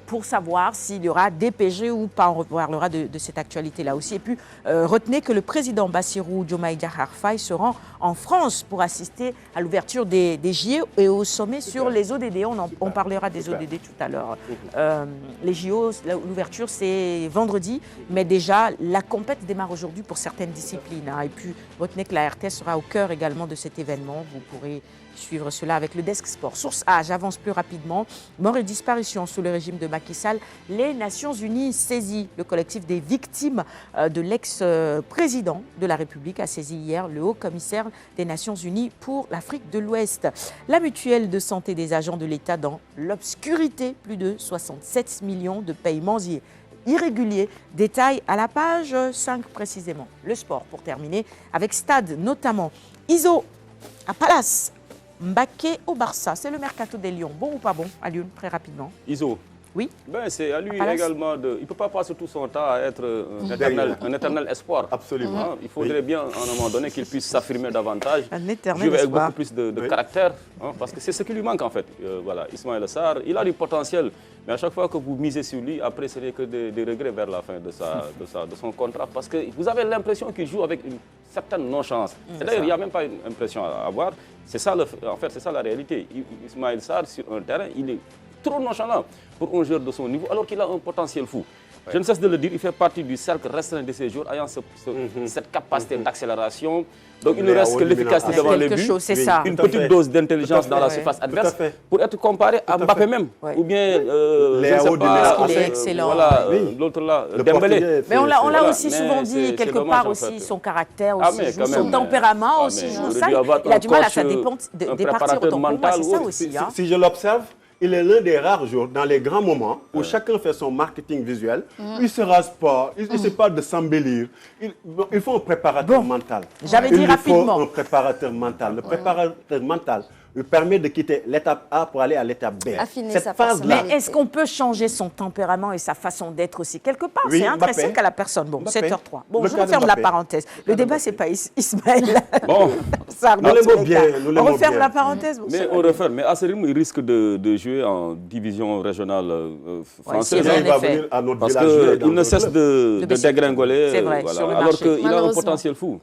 pour savoir s'il y aura DPG ou pas. On reparlera de cette actualité-là aussi. Et puis, retenez que le président Bassirou Diomaye Diakhar Faye se rend en France pour assister à l'ouverture des JO et au sommet sur les ODD. On parlera des ODD tout à l'heure. Les JO, l'ouverture, c'est vendredi, mais déjà, la compète démarre aujourd'hui pour certaines disciplines. Et puis, retenez que la RTS sera au cœur également de cet événement. Vous pourrez suivre cela avec le Desk Sport. Source A, j'avance plus rapidement. Mort et disparition sous le régime de Macky Sall. Les Nations Unies saisies. Le collectif des victimes de l'ex-président de la République a saisi hier le haut-commissaire des Nations Unies pour l'Afrique de l'Ouest. La mutuelle de santé des agents de l'État dans l'obscurité. Plus de 67 millions de paiements irréguliers. Détail à la page 5 précisément. Le sport pour terminer avec Stade notamment. Iso à Palace. Mbaké au Barça, c'est le mercato des Lions. Bon ou pas bon, à Lyon, très rapidement. Iso. Oui. Ben, c'est à lui également de... Il ne peut pas passer tout son temps à être un éternel espoir. Absolument. Il faudrait bien, à un moment donné, qu'il puisse s'affirmer davantage. Un éternel jouer avec espoir. beaucoup plus de caractère, parce que c'est ce qui lui manque en fait. Voilà, Ismaïla Sarr, il a du potentiel, mais à chaque fois que vous misez sur lui, après, ce n'est que des regrets vers la fin de son contrat, parce que vous avez l'impression qu'il joue avec une certaine non-chance. D'ailleurs, il n'y a même pas une impression à avoir. C'est ça, en fait, c'est ça la réalité. Ismaïla Sarr, sur un terrain, il est trop nonchalant pour un joueur de son niveau, alors qu'il a un potentiel fou. Ouais. Je ne cesse de le dire, il fait partie du cercle restreint de ces joueurs, ayant cette capacité d'accélération. Donc il ne reste que l'efficacité devant les buts, une petite dose d'intelligence dans la surface adverse pour être comparé à Mbappé même. Ou bien, Léao, il est excellent. Voilà, l'autre là, Dembélé. Mais on l'a aussi souvent dit, quelque part aussi, son caractère aussi joue, son tempérament aussi joue. Ça, il a du mal à ça départir autant pour moi, c'est ça aussi. Si je l'observe, il est l'un des rares jours dans les grands moments où chacun fait son marketing visuel. Il ne se rase pas, il ne sait pas de s'embellir. Il faut un préparateur mental. J'avais dit rapidement. Il faut un préparateur mental. Le préparateur mental lui permet de quitter l'étape A pour aller à l'étape B. Cette phase-là. Mais est-ce qu'on peut changer son tempérament et sa façon d'être aussi? Quelque part, c'est intrinsèque qu'à la personne. Bon, 7h03. Bon, je referme la parenthèse. Le débat, ce n'est pas Ismaël. Bon, nous l'aimons bien. On referme la parenthèse. Mais on referme. Mais à ce rythme, il risque de jouer en division régionale française. Il va venir à notre parce qu'il ne cesse de dégringoler. C'est vrai, sur le alors marché. qu'il a un potentiel fou.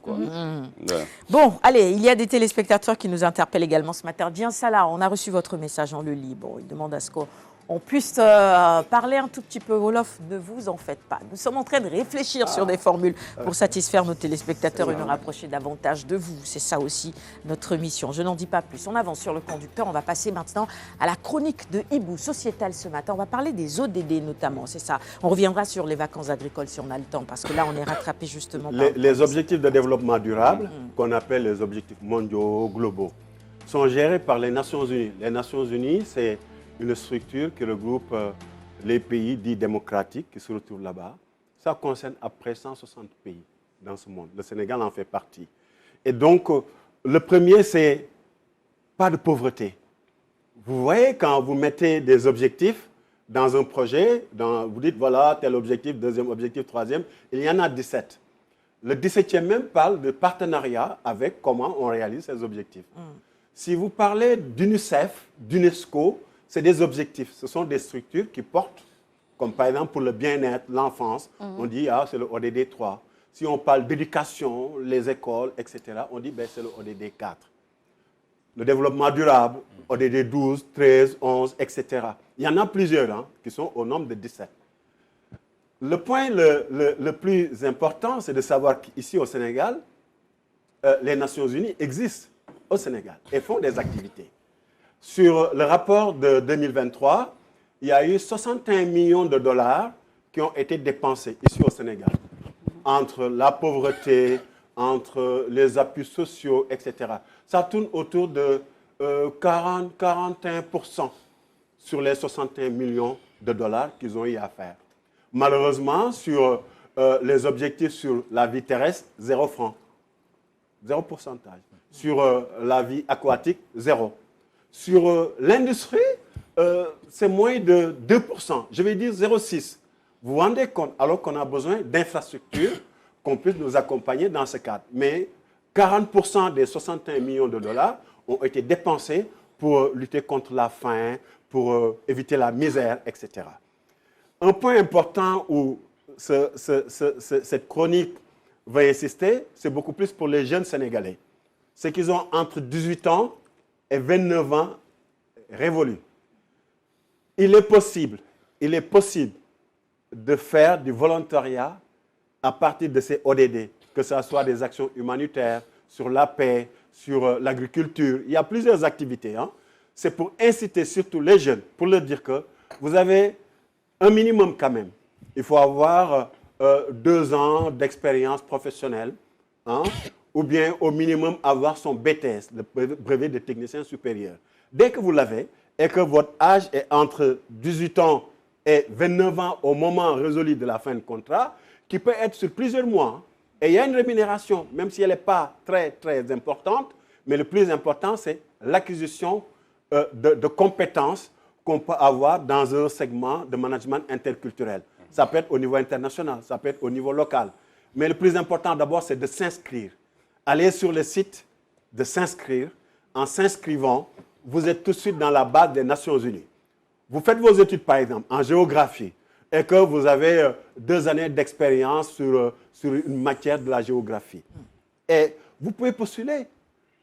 Bon, allez, il y a des téléspectateurs qui nous interpellent également ce matin. Bien Salah, on a reçu votre message, on le lit. Bon, il demande à ce qu'on puisse parler un tout petit peu wolof. Ne vous en faites pas. Nous sommes en train de réfléchir sur des formules pour satisfaire nos téléspectateurs et nous rapprocher davantage de vous. C'est ça aussi notre mission. Je n'en dis pas plus. On avance sur le conducteur. On va passer maintenant à la chronique de Ibou Sociétal ce matin. On va parler des ODD notamment, c'est ça. On reviendra sur les vacances agricoles si on a le temps parce que là, on est rattrapé justement par les objectifs de développement durable, qu'on appelle les objectifs mondiaux globaux, sont gérés par les Nations Unies. Les Nations Unies, c'est une structure qui regroupe les pays dits démocratiques qui se retrouvent là-bas. Ça concerne à peu près 160 pays dans ce monde. Le Sénégal en fait partie. Et donc, le premier, c'est pas de pauvreté. Vous voyez, quand vous mettez des objectifs dans un projet, vous dites, voilà, tel objectif, deuxième objectif, troisième, il y en a 17. Le 17e même parle de partenariat avec comment on réalise ces objectifs. Si vous parlez d'UNICEF, d'UNESCO, c'est des objectifs. Ce sont des structures qui portent, comme par exemple pour le bien-être, l'enfance, on dit, ah, c'est le ODD 3. Si on parle d'éducation, les écoles, etc., on dit, ben, c'est le ODD 4. Le développement durable, ODD 12, 13, 11, etc. Il y en a plusieurs hein, qui sont au nombre de 17. Le point le plus important, c'est de savoir qu'ici au Sénégal, les Nations Unies existent au Sénégal et font des activités. Sur le rapport de 2023, il y a eu 61 millions de dollars qui ont été dépensés ici au Sénégal, entre la pauvreté, entre les appuis sociaux, etc. Ça tourne autour de 40-41% sur les 61 millions de dollars qu'ils ont eu à faire. Malheureusement, sur les objectifs sur la vie terrestre, 0 francs, 0 pourcentage. Sur la vie aquatique, 0. Sur l'industrie, c'est moins de 2%. Je vais dire 0,6. Vous vous rendez compte, alors qu'on a besoin d'infrastructures qu'on puisse nous accompagner dans ce cadre. Mais 40% des 61 millions de dollars ont été dépensés pour lutter contre la faim, pour éviter la misère, etc. Un point important où cette chronique va insister, c'est beaucoup plus pour les jeunes Sénégalais. C'est qu'ils ont entre 18 ans et 29 ans révolus. Il est possible de faire du volontariat à partir de ces ODD, que ce soit des actions humanitaires, sur la paix, sur l'agriculture. Il y a plusieurs activités. Hein. C'est pour inciter surtout les jeunes, pour leur dire que vous avez un minimum quand même. Il faut avoir 2 ans d'expérience professionnelle, hein, ou bien au minimum avoir son BTS, le brevet de technicien supérieur. Dès que vous l'avez et que votre âge est entre 18 ans et 29 ans au moment résolu de la fin de contrat, qui peut être sur plusieurs mois. Et il y a une rémunération, même si elle n'est pas très, très importante, mais le plus important, c'est l'acquisition de compétences qu'on peut avoir dans un segment de management interculturel. Ça peut être au niveau international, ça peut être au niveau local. Mais le plus important d'abord, c'est de s'inscrire. Allez sur le site de s'inscrire. En s'inscrivant, vous êtes tout de suite dans la base des Nations Unies. Vous faites vos études, par exemple, en géographie, et que vous avez 2 années d'expérience sur une matière de la géographie. Et vous pouvez postuler.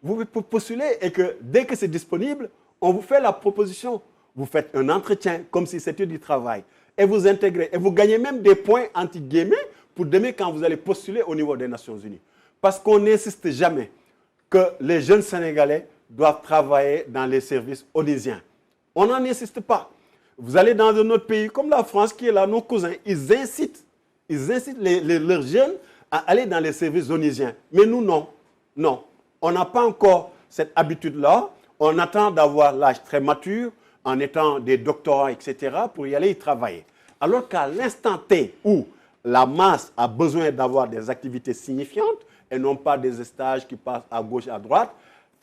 Vous pouvez postuler et que dès que c'est disponible, on vous fait la proposition. Vous faites un entretien comme si c'était du travail. Et vous intégrez. Et vous gagnez même des points anti-guillemets pour demain quand vous allez postuler au niveau des Nations Unies. Parce qu'on n'insiste jamais que les jeunes Sénégalais doivent travailler dans les services onusiens. On n'en insiste pas. Vous allez dans un autre pays comme la France qui est là, nos cousins, ils incitent leurs jeunes à aller dans les services onusiens. Mais nous, non. Non. On n'a pas encore cette habitude-là. On attend d'avoir l'âge très mature, en étant des doctorants, etc., pour y aller y travailler. Alors qu'à l'instant T où la masse a besoin d'avoir des activités signifiantes et non pas des stages qui passent à gauche, à droite,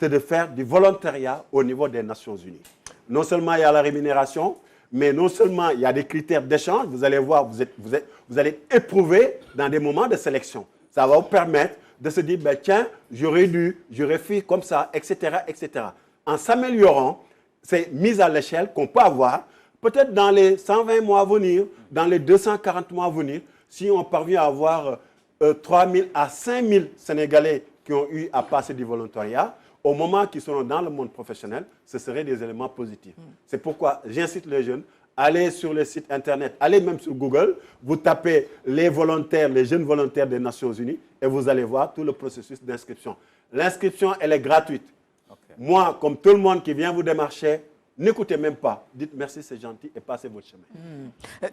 c'est de faire du volontariat au niveau des Nations Unies. Non seulement il y a la rémunération, mais non seulement il y a des critères d'échange, vous allez voir, vous allez être éprouvé dans des moments de sélection. Ça va vous permettre de se dire, ben, tiens, j'aurais fait comme ça, etc., etc. En s'améliorant, c'est mise à l'échelle qu'on peut avoir, peut-être dans les 120 mois à venir, dans les 240 mois à venir, si on parvient à avoir 3 000 à 5 000 Sénégalais qui ont eu à passer du volontariat, au moment qu'ils seront dans le monde professionnel, ce seraient des éléments positifs. C'est pourquoi j'incite les jeunes, allez sur le site internet, allez même sur Google, vous tapez les volontaires, les jeunes volontaires des Nations Unies et vous allez voir tout le processus d'inscription. L'inscription, elle est gratuite. Okay. Moi, comme tout le monde qui vient vous démarcher, n'écoutez même pas. Dites merci, c'est gentil et passez votre chemin.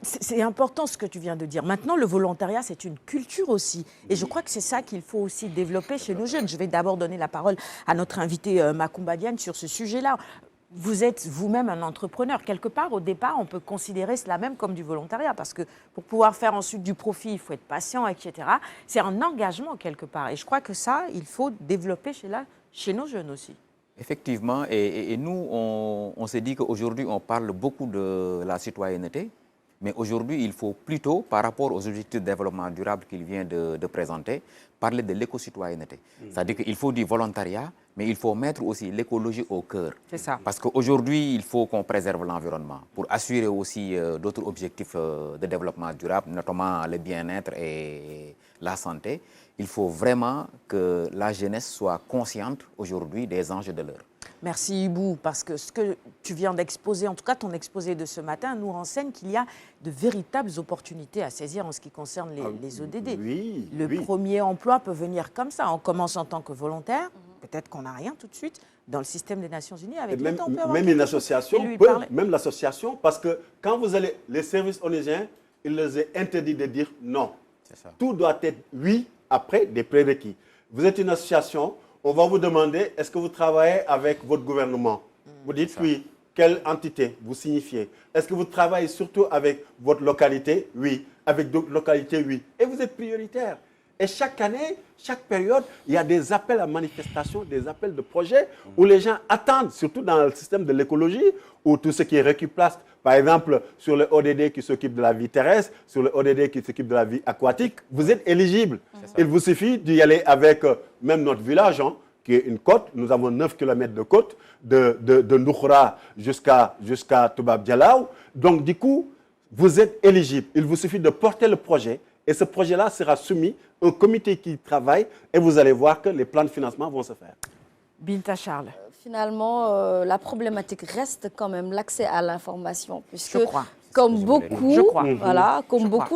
C'est important ce que tu viens de dire. Maintenant, le volontariat, c'est une culture aussi. Et je crois que c'est ça qu'il faut aussi développer chez nos jeunes. Je vais d'abord donner la parole à notre invité Macoumba Diagne sur ce sujet-là. Vous êtes vous-même un entrepreneur. Quelque part, au départ, on peut considérer cela même comme du volontariat. Parce que pour pouvoir faire ensuite du profit, il faut être patient, etc. C'est un engagement quelque part. Et je crois que ça, il faut développer chez nos jeunes aussi. Effectivement, et nous, on s'est dit qu'aujourd'hui, on parle beaucoup de la citoyenneté, mais aujourd'hui, il faut plutôt, par rapport aux objectifs de développement durable qu'il vient de présenter, parler de l'éco-citoyenneté. C'est-à-dire qu'il faut du volontariat, mais il faut mettre aussi l'écologie au cœur. C'est ça. Parce qu'aujourd'hui, il faut qu'on préserve l'environnement pour assurer aussi d'autres objectifs de développement durable, notamment le bien-être et la santé. Il faut vraiment que la jeunesse soit consciente aujourd'hui des enjeux de l'heure. Merci Ibou, parce que ce que tu viens d'exposer, en tout cas ton exposé de ce matin, nous renseigne qu'il y a de véritables opportunités à saisir en ce qui concerne les ODD. Oui, Le premier emploi peut venir comme ça. On commence en tant que volontaire, peut-être qu'on n'a rien tout de suite. Dans le système des Nations Unies, avec même, on peut avoir même une association, même l'association, parce que quand vous allez, les services onusiens, il leur est interdit de dire non. Tout doit être oui, après des prérequis. Vous êtes une association, on va vous demander, est-ce que vous travaillez avec votre gouvernement? Vous dites oui. Quelle entité vous signifiez? Est-ce que vous travaillez surtout avec votre localité? Oui. Avec d'autres localités? Oui. Et vous êtes prioritaire. Et chaque année, chaque période, il y a des appels à manifestation, des appels de projets où les gens attendent, surtout dans le système de l'écologie, où tout ce qui est Recuplast, par exemple, sur le ODD qui s'occupe de la vie terrestre, sur le ODD qui s'occupe de la vie aquatique, vous êtes éligible. Il vous suffit d'y aller avec même notre village, hein, qui est une côte. Nous avons 9 km de côte, de Noukhra jusqu'à Toubab Dialaw. Donc, du coup, vous êtes éligible. Il vous suffit de porter le projet. Et ce projet-là sera soumis à un comité qui travaille et vous allez voir que les plans de financement vont se faire. Binta Charles. Finalement, la problématique reste quand même l'accès à l'information. Puisque, je crois. Comme beaucoup,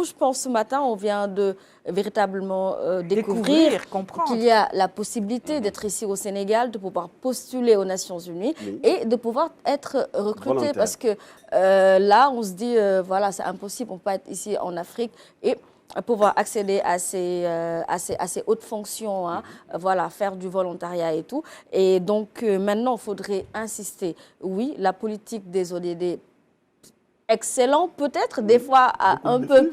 je pense ce matin, on vient de véritablement découvrir qu'il y a la possibilité d'être ici au Sénégal, de pouvoir postuler aux Nations Unies et de pouvoir être recruté. Volontaire. Parce que là, on se dit, voilà, c'est impossible, on peut pas être ici en Afrique et pouvoir accéder à ces hautes fonctions, hein, voilà, faire du volontariat et tout. Et donc, maintenant, il faudrait insister. Oui, la politique des ODD, excellent peut-être, des fois un peu,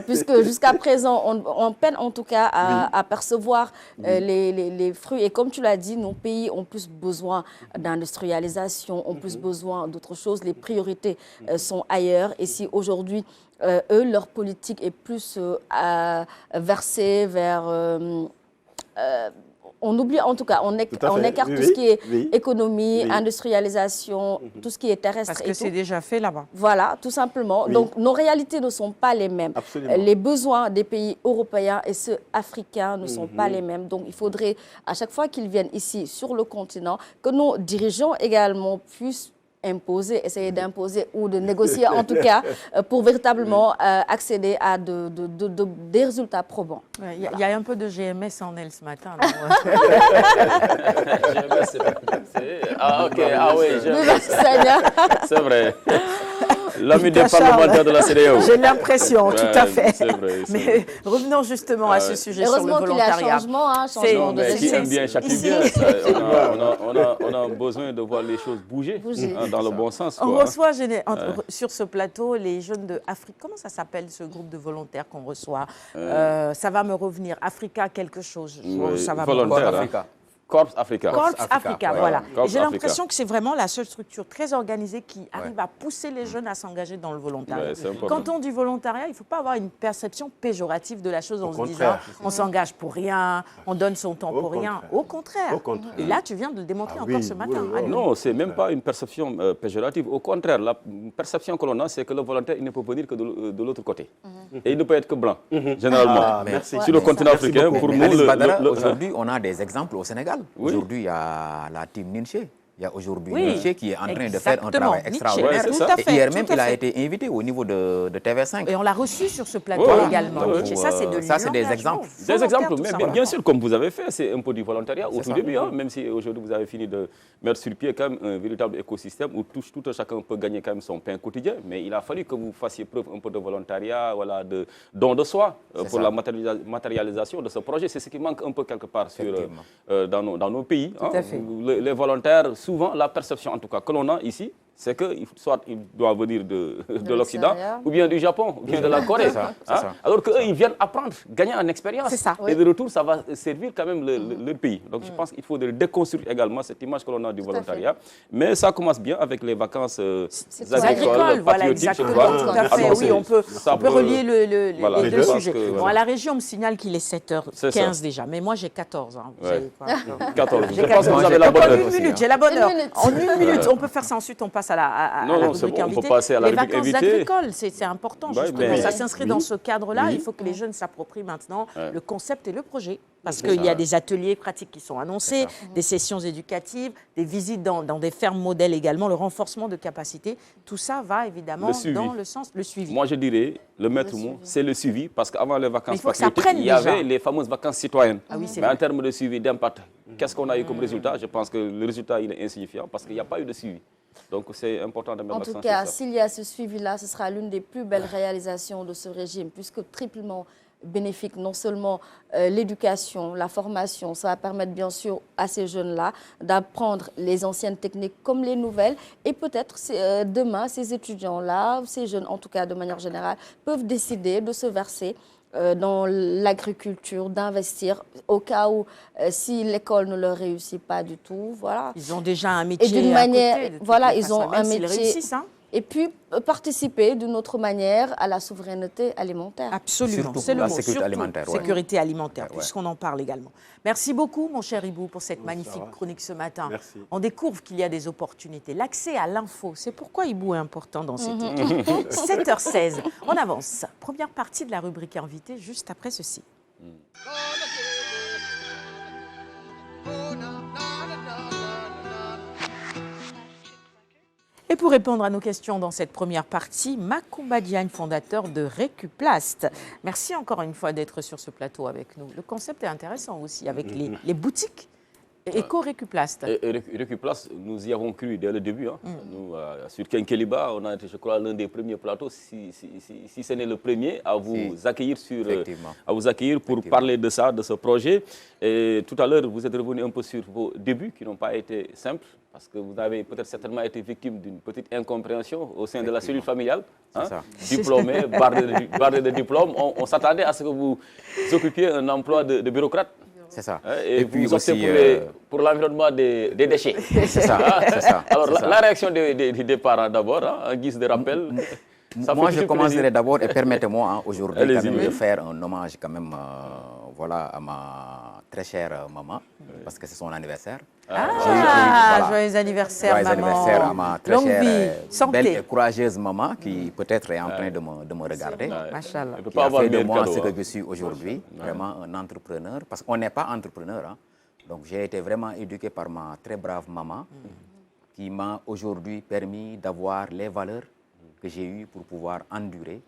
puisque jusqu'à présent, on peine en tout cas à percevoir les fruits. Et comme tu l'as dit, nos pays ont plus besoin d'industrialisation, ont plus besoin d'autres choses. Les priorités sont ailleurs. Et si aujourd'hui, eux, leur politique est plus versée vers... on oublie, en tout cas, on écarte tout ce qui est économie, industrialisation, tout ce qui est terrestre. Parce que c'est déjà fait là-bas. Voilà, tout simplement. Donc, nos réalités ne sont pas les mêmes. Les besoins des pays européens et ceux africains ne sont pas les mêmes. Donc, il faudrait, à chaque fois qu'ils viennent ici, sur le continent, que nos dirigeants également puissent essayer d'imposer ou de négocier en tout cas pour véritablement accéder à des résultats probants. Il y a un peu de GMS en elle ce matin. C'est vrai. L'ami des parlementaires de la CEDEAO. J'ai l'impression, tout à fait. C'est vrai. Mais revenons justement à ce sujet sur le volontariat. Heureusement qu'il y a changement de qui aime bien chaque bien. On a besoin de voir les choses bouger dans le bon sens. On reçoit sur ce plateau les jeunes de Afrique. Comment ça s'appelle ce groupe de volontaires qu'on reçoit? Ça va me revenir. Africa quelque chose. Ça va volontaire, Africa. Corps Africa. Corps Africa, voilà. J'ai l'impression que c'est vraiment la seule structure très organisée qui arrive à pousser les jeunes à s'engager dans le volontariat. Quand on dit volontariat, il ne faut pas avoir une perception péjorative de la chose en se disant on s'engage pour rien, on donne son temps pour rien. Au contraire. Et là, tu viens de le démontrer encore ce matin. Non, ce n'est même pas une perception péjorative. Au contraire, la perception que l'on a, c'est que le volontaire, il ne peut venir que de l'autre côté. Et il ne peut être que blanc, généralement. Sur le continent africain, pour nous, aujourd'hui, on a des exemples au Sénégal. Aujourd'hui, il y a la team Ninché. Il y a aujourd'hui Nietzsche qui est en train de faire un travail extraordinaire. Et hier même, il a été invité au niveau de TV5. Et on l'a reçu sur ce plateau également. Ça, c'est des exemples. Des exemples, mais bien sûr, comme vous avez fait, c'est un peu du volontariat au tout début. Même si aujourd'hui, vous avez fini de mettre sur pied quand même un véritable écosystème où tout chacun peut gagner quand même son pain quotidien. Mais il a fallu que vous fassiez preuve un peu de volontariat, voilà, de don de soi pour la matérialisation de ce projet. C'est ce qui manque un peu quelque part dans nos pays. Les volontaires, souvent, la perception en tout cas que l'on a ici, c'est que soit il doit venir de l'Occident, ou bien du Japon, ou bien de la Corée. Ça. Alors qu'eux, ils viennent apprendre, gagner en expérience. C'est ça. Et de retour, ça va servir quand même le pays. Donc je pense qu'il faut déconstruire également cette image que l'on a du volontariat. Mais ça commence bien avec les vacances agricoles, voilà, patriotiques, je exactement. crois. Tout à fait, oui, on peut relier les deux sujets. Que, Bon, à la région, on me signale qu'il est 7h15 déjà, mais moi j'ai 14. Hein. Vous savez quoi. 14. Je pense que vous avez la bonne heure. Une minute, j'ai la bonne heure. En une minute, on peut faire ça ensuite, on passe à la rubrique invitée. On peut passer à la rubrique invitée. Les vacances agricoles, c'est important justement. Ça s'inscrit dans ce cadre-là. Il faut que les jeunes s'approprient maintenant le concept et le projet. Parce qu'il y a des ateliers pratiques qui sont annoncés, des sessions éducatives, des visites dans des fermes modèles également, le renforcement de capacités. Tout ça va évidemment dans le sens du suivi. Moi, je dirais, le maître mot, c'est le suivi. Parce qu'avant les vacances patriotiques, il y avait les fameuses vacances citoyennes. Mais en termes de suivi, d'impact, qu'est-ce qu'on a eu comme résultat? Je pense que le résultat il est insignifiant parce qu'il n'y a pas eu de suivi. Donc c'est important de mettre l'accent sur ça. En tout cas, s'il y a ce suivi-là, ce sera l'une des plus belles réalisations de ce régime, puisque triplement bénéfique, non seulement l'éducation, la formation, ça va permettre bien sûr à ces jeunes-là d'apprendre les anciennes techniques comme les nouvelles, et peut-être demain, ces étudiants-là, ces jeunes en tout cas de manière générale, peuvent décider de se verser dans l'agriculture, d'investir au cas où si l'école ne leur réussit pas du tout, voilà. Ils ont déjà un métier. Et d'une manière, voilà, ils ont un métier. Réussissent, hein. Et puis participer d'une autre manière à la souveraineté alimentaire. Absolument, c'est le mot. Sécurité alimentaire. Sécurité alimentaire, puisqu'on en parle également. Merci beaucoup, mon cher Ibou, pour cette magnifique chronique ce matin. Merci. On découvre qu'il y a des opportunités. L'accès à l'info, c'est pourquoi Ibou est important dans cette équipe. 7h16, on avance. Première partie de la rubrique invitée, juste après ceci. Et pour répondre à nos questions dans cette première partie, Macoumba Diagne, fondateur de Récuplast. Merci encore une fois d'être sur ce plateau avec nous. Le concept est intéressant aussi, avec les boutiques éco-Récuplast. Récuplast, nous y avons cru dès le début. Hein. Nous, sur Kenkeliba, on a été, je crois, l'un des premiers plateaux, si ce n'est le premier, à vous accueillir pour parler de ça, de ce projet. Et tout à l'heure, vous êtes revenu un peu sur vos débuts qui n'ont pas été simples, parce que vous avez peut-être certainement été victime d'une petite incompréhension au sein de la cellule familiale. Hein, diplômé, barré de diplôme. On s'attendait à ce que vous occupiez un emploi de bureaucrate. C'est ça. Et puis vous optez pour l'environnement des déchets. C'est ça. Alors, la réaction des parents d'abord, en guise de rappel. Moi, je commencerai d'abord, et permettez-moi aujourd'hui de faire un hommage quand même à ma très chère maman, parce que c'est son anniversaire. Joyeux anniversaire, maman. Joyeux anniversaire à ma très chère, santé, belle et courageuse maman qui peut-être est en train de me regarder. Machallah. Qui a fait de moi ce que je suis aujourd'hui, vraiment un entrepreneur, parce qu'on n'est pas entrepreneur. Hein. Donc j'ai été vraiment éduqué par ma très brave maman, qui m'a aujourd'hui permis d'avoir les valeurs que j'ai eues pour pouvoir endurer.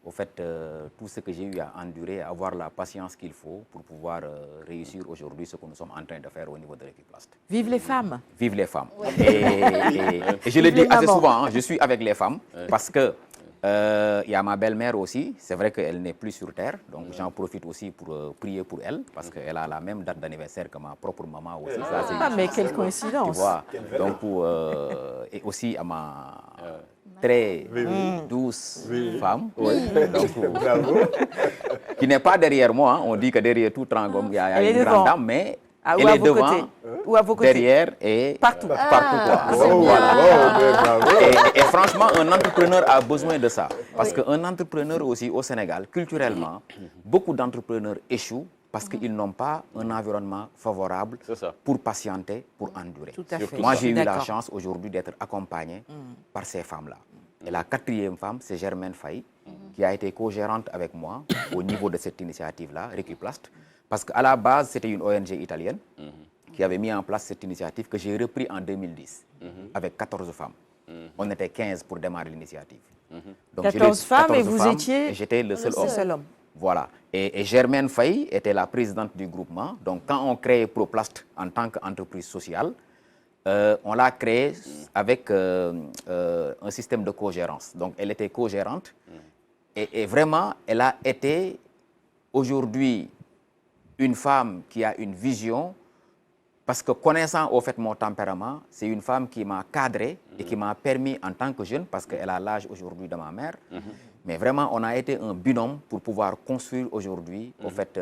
Au fait, tout ce que j'ai eu à endurer, avoir la patience qu'il faut pour pouvoir réussir aujourd'hui ce que nous sommes en train de faire au niveau de Récuplast. Vive les femmes. Vive les femmes. Et je le dis assez souvent, hein, je suis avec les femmes parce que il y a ma belle-mère aussi. C'est vrai qu'elle n'est plus sur terre, donc j'en profite aussi pour prier pour elle parce qu'elle a la même date d'anniversaire que ma propre maman aussi. Mais quelle coïncidence. Tu vois, donc et aussi à ma très douce femme, qui n'est pas derrière moi. Hein. On dit que derrière tout trangom, il y a une grande dame, mais elle est devant, ou à vos côtés, derrière et partout. Et franchement, un entrepreneur a besoin de ça. Parce qu'un entrepreneur aussi au Sénégal, culturellement, beaucoup d'entrepreneurs échouent parce qu'ils n'ont pas un environnement favorable pour patienter, pour endurer. Moi, j'ai eu la chance aujourd'hui d'être accompagné par ces femmes-là. Et la quatrième femme, c'est Germaine Faye, qui a été co-gérante avec moi au niveau de cette initiative-là, Récuplast. Parce qu'à la base, c'était une ONG italienne qui avait mis en place cette initiative que j'ai repris en 2010 avec 14 femmes. On était 15 pour démarrer l'initiative. 14 femmes et vous étiez... J'étais le seul homme. Voilà. Et Germaine Faye était la présidente du groupement. Donc, quand on crée Proplast en tant qu'entreprise sociale, on l'a créé avec un système de co-gérance. Donc, elle était co-gérante. Et vraiment, elle a été aujourd'hui une femme qui a une vision Parce que connaissant au fait mon tempérament, c'est une femme qui m'a cadré et qui m'a permis en tant que jeune, parce qu'elle a l'âge aujourd'hui de ma mère, mais vraiment on a été un binôme pour pouvoir construire aujourd'hui au fait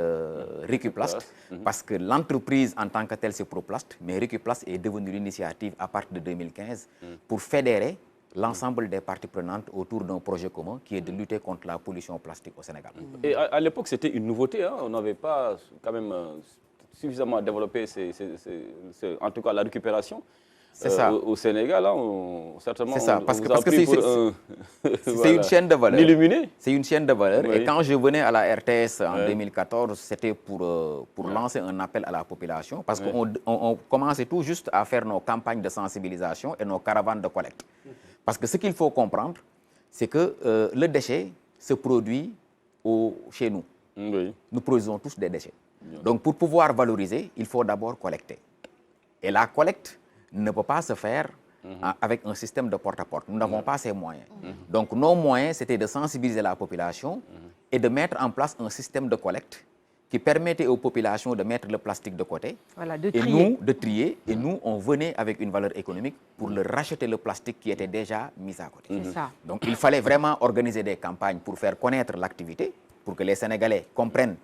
Recuplast, parce que l'entreprise en tant que telle c'est Proplast, mais Recuplast est devenue l'initiative à partir de 2015 pour fédérer l'ensemble des parties prenantes autour d'un projet commun qui est de lutter contre la pollution plastique au Sénégal. Et à l'époque c'était une nouveauté, hein? On n'avait pas quand même suffisamment développé, en tout cas la récupération. C'est ça. Au Sénégal, hein, certainement, c'est ça, parce que c'est une chaîne de valeur. Illuminé. C'est une chaîne de valeur. Oui. Et quand je venais à la RTS en 2014, c'était pour lancer un appel à la population, parce qu'on commençait tout juste à faire nos campagnes de sensibilisation et nos caravanes de collecte. Parce que ce qu'il faut comprendre, c'est que le déchet se produit chez nous. Oui. Nous produisons tous des déchets. Donc, pour pouvoir valoriser, il faut d'abord collecter. Et la collecte ne peut pas se faire avec un système de porte-à-porte. Nous n'avons pas ces moyens. Donc, nos moyens, c'était de sensibiliser la population et de mettre en place un système de collecte qui permettait aux populations de mettre le plastique de côté. Voilà, de et trier. nous, de trier. Et nous, on venait avec une valeur économique pour leur racheter le plastique qui était déjà mis à côté. C'est ça. Donc, il fallait vraiment organiser des campagnes pour faire connaître l'activité, pour que les Sénégalais comprennent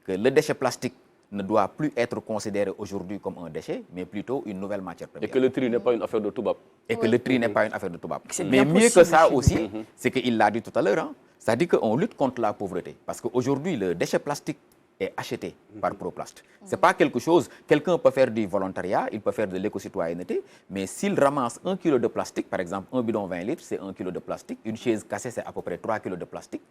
que le déchet plastique ne doit plus être considéré aujourd'hui comme un déchet, mais plutôt une nouvelle matière première. Et que le tri n'est pas une affaire de toubab. Et que le tri n'est pas une affaire de toubab. Mais mieux que ça aussi, c'est qu'il l'a dit tout à l'heure, hein, ça dit qu'on lutte contre la pauvreté. Parce qu'aujourd'hui, le déchet plastique est acheté par Proplast. Ce n'est pas quelque chose, quelqu'un peut faire du volontariat, il peut faire de l'éco-citoyenneté, mais s'il ramasse 1 kilo de plastique, par exemple un bidon 20 litres, c'est 1 kilo de plastique, une chaise cassée, c'est à peu près 3 kilos de plastique,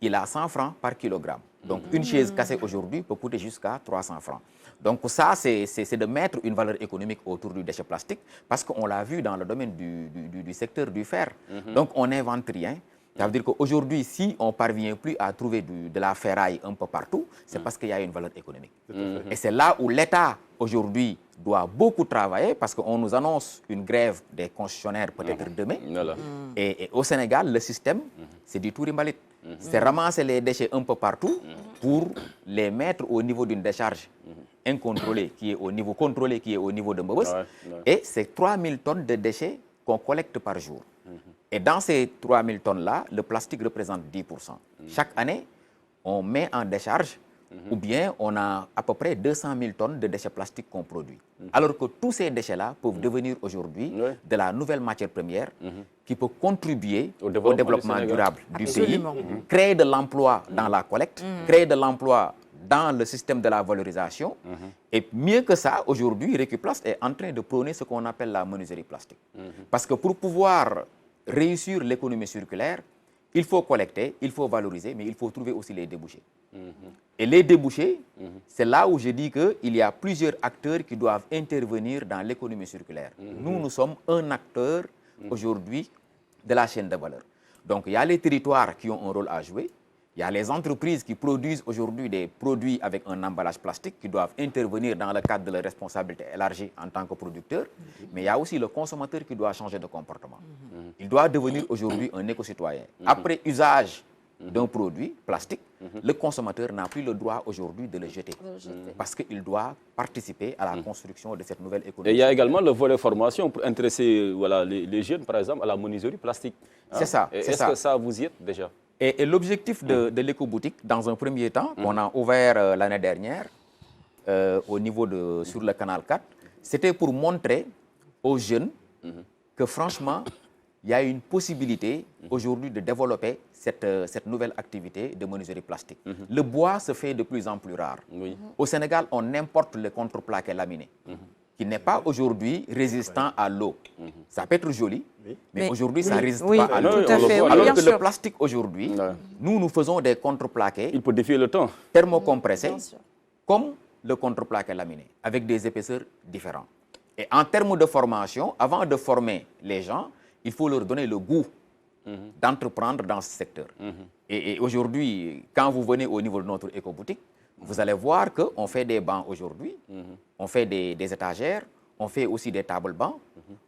il a 100 francs par kilogramme. Donc une chaise cassée aujourd'hui peut coûter jusqu'à 300 francs. Donc ça, c'est de mettre une valeur économique autour du déchet plastique, parce qu'on l'a vu dans le domaine du secteur du fer. Donc on n'invente rien. Ça veut dire qu'aujourd'hui, si on ne parvient plus à trouver de la ferraille un peu partout, c'est parce qu'il y a une valeur économique. Et c'est là où l'État, aujourd'hui, doit beaucoup travailler, parce qu'on nous annonce une grève des concessionnaires peut-être demain. Et au Sénégal, le système, c'est du tourimbalit. C'est ramasser les déchets un peu partout pour les mettre au niveau d'une décharge incontrôlée, qui est au niveau contrôlé, qui est au niveau de Mbobos. Et c'est 3000 tonnes de déchets qu'on collecte par jour. Et dans ces 3000 tonnes-là, le plastique représente 10%. Chaque année, on met en décharge, ou bien on a à peu près 200 000 tonnes de déchets plastiques qu'on produit. Alors que tous ces déchets-là peuvent devenir aujourd'hui de la nouvelle matière première qui peut contribuer au développement durable du pays, créer de l'emploi dans la collecte, créer de l'emploi dans le système de la valorisation. Et mieux que ça, aujourd'hui, Recuplast est en train de prôner ce qu'on appelle la menuiserie plastique. Parce que pour pouvoir réussir l'économie circulaire, il faut collecter, il faut valoriser, mais il faut trouver aussi les débouchés. Et les débouchés, c'est là où je dis qu'il y a plusieurs acteurs qui doivent intervenir dans l'économie circulaire. Nous sommes un acteur aujourd'hui de la chaîne de valeur. Donc il y a les territoires qui ont un rôle à jouer. Il y a les entreprises qui produisent aujourd'hui des produits avec un emballage plastique qui doivent intervenir dans le cadre de leur responsabilité élargie en tant que producteur. Mais il y a aussi le consommateur qui doit changer de comportement. Il doit devenir aujourd'hui un éco-citoyen. Après usage d'un produit plastique, le consommateur n'a plus le droit aujourd'hui de le jeter. Parce qu'il doit participer à la construction de cette nouvelle économie. Et il y a également le volet formation pour intéresser les jeunes, par exemple, à la menuiserie plastique. C'est ça. Est-ce que ça vous y êtes déjà? Et l'objectif de l'éco-boutique, dans un premier temps, qu'on a ouvert l'année dernière, au niveau sur le canal 4, c'était pour montrer aux jeunes que franchement, il y a une possibilité aujourd'hui de développer cette nouvelle activité de menuiserie plastique. Le bois se fait de plus en plus rare. Au Sénégal, on importe le contreplaqué laminé, qui n'est pas aujourd'hui résistant à l'eau. Ça peut être joli, mais aujourd'hui, ça ne résiste pas à l'eau. Alors que le plastique aujourd'hui, nous faisons des contreplaqués. Il peut défier le temps. Thermocompressés, comme le contreplaqué laminé, avec des épaisseurs différentes. Et en termes de formation, avant de former les gens, il faut leur donner le goût d'entreprendre dans ce secteur. Et aujourd'hui, quand vous venez au niveau de notre éco-boutique, vous allez voir qu'on fait des bancs aujourd'hui, on fait des étagères, on fait aussi des tables-bancs,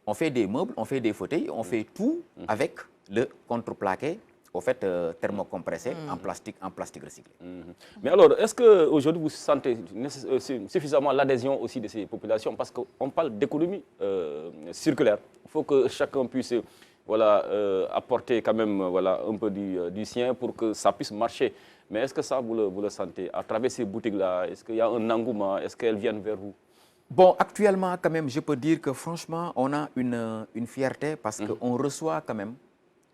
on fait des meubles, on fait des fauteuils, on fait tout avec le contreplaqué au fait, thermocompressés en plastique recyclé. Mais alors, est-ce qu'aujourd'hui vous sentez suffisamment l'adhésion aussi de ces populations? Parce qu'on parle d'économie circulaire. Il faut que chacun puisse apporter quand même un peu du sien pour que ça puisse marcher. Mais est-ce que ça, vous le sentez à travers ces boutiques-là? Est-ce qu'il y a un engouement? Est-ce qu'elles viennent vers vous? Bon, actuellement, quand même, je peux dire que franchement, on a une fierté parce qu'on reçoit quand même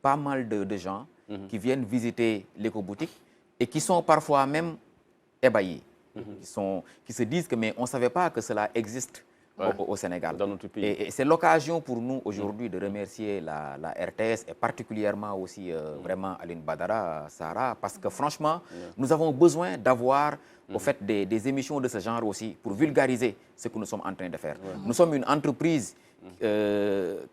pas mal de gens qui viennent visiter l'éco-boutique et qui sont parfois même ébahis, qui se disent que mais on ne savait pas que cela existe au Sénégal. Dans notre pays. Et c'est l'occasion pour nous aujourd'hui de remercier la RTS et particulièrement aussi vraiment Aline Badara, Sarah, parce que franchement, nous avons besoin d'avoir au fait des émissions de ce genre aussi pour vulgariser ce que nous sommes en train de faire. Nous sommes une entreprise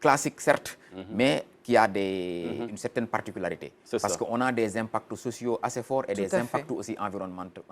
classique, certes, mais qui a une certaine particularité. Parce qu'on a des impacts sociaux assez forts et des impacts aussi environnementaux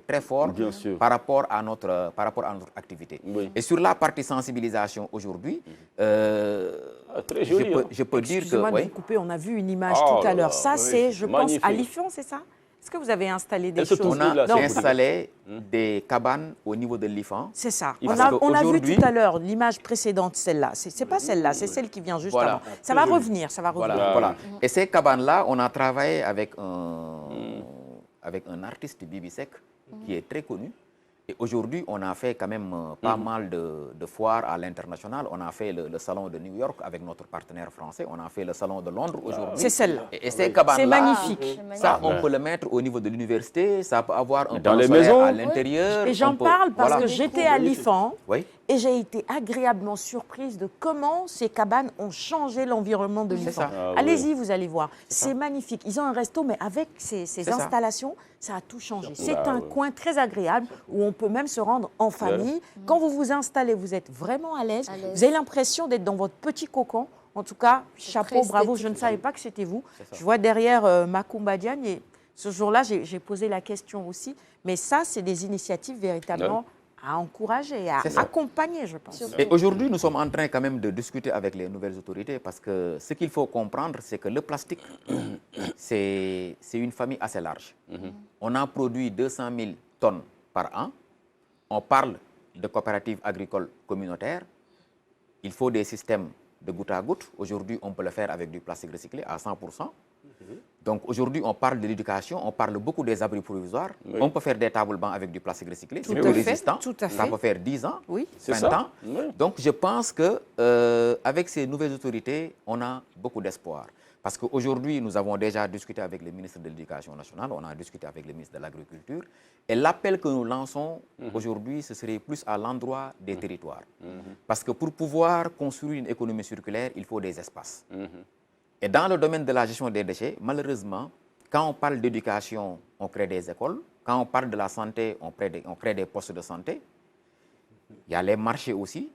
très forts par rapport à notre activité. Oui. Et sur la partie sensibilisation aujourd'hui, très joli, je peux dire que... Excusez-moi de vous couper, on a vu une image tout à l'heure. Ça, c'est, je pense, à magnifique. Lifon, c'est ça? Est-ce que vous avez installé des choses? On a installé des cabanes au niveau de l'IFAN. C'est ça. Parce On a vu qu'aujourd'hui- tout à l'heure l'image précédente, celle-là. C'est pas celle-là, c'est celle qui vient juste Voilà. avant. Ça va revenir, ça va revenir. Voilà. Et ces cabanes-là, on a travaillé avec un artiste, Bibi Sek, qui est très connu. Et aujourd'hui, on a fait quand même pas mal de foires à l'international. On a fait le salon de New York avec notre partenaire français. On a fait le salon de Londres aujourd'hui. C'est celle-là. Et ces cabanes-là, C'est magnifique. ça, on peut le mettre au niveau de l'université. Ça peut avoir un Dans les panneau solaire maisons. à l'intérieur. Et j'en On peut- parle parce voilà. que j'étais à Lifan Oui. et j'ai été agréablement surprise de comment ces cabanes ont changé l'environnement de Lifan. ça. Ah, Allez-y, vous allez voir. C'est magnifique. Ils ont un resto, mais avec ces ça. installations, ça a tout changé. C'est Bah, un oui. coin très agréable où on peut même se rendre en famille. Quand vous vous installez, vous êtes vraiment à l'aise. À l'aise. Vous avez l'impression d'être dans votre petit cocon. En tout cas, chapeau, très bravo. esthétique. Je ne savais pas que c'était vous. ça. Je vois derrière Macoumba Diagne et ce jour-là, j'ai posé la question aussi. Mais ça, c'est des initiatives véritablement à encourager, à C'est ça. accompagner, je pense. Et aujourd'hui, nous sommes en train quand même de discuter avec les nouvelles autorités parce que ce qu'il faut comprendre, c'est que le plastique, c'est une famille assez large. On a produit 200 000 tonnes par an. On parle de coopératives agricoles communautaires. Il faut des systèmes de goutte à goutte. Aujourd'hui, on peut le faire avec du plastique recyclé à 100%. Donc aujourd'hui, on parle de l'éducation, on parle beaucoup des abris provisoires. On peut faire des tables bancs avec du plastique recyclé. C'est à plus fait, résistant. tout à Ça fait. peut faire 10 ans, Oui. 20 ça. ans. Oui. Donc je pense que avec ces nouvelles autorités, on a beaucoup d'espoir. Parce qu'aujourd'hui, nous avons déjà discuté avec le ministre de l'Éducation nationale, on a discuté avec le ministre de l'Agriculture. Et l'appel que nous lançons aujourd'hui, ce serait plus à l'endroit des territoires. Parce que pour pouvoir construire une économie circulaire, il faut des espaces. Et dans le domaine de la gestion des déchets, malheureusement, quand on parle d'éducation, on crée des écoles. Quand on parle de la santé, on crée des postes de santé. Il y a les marchés aussi.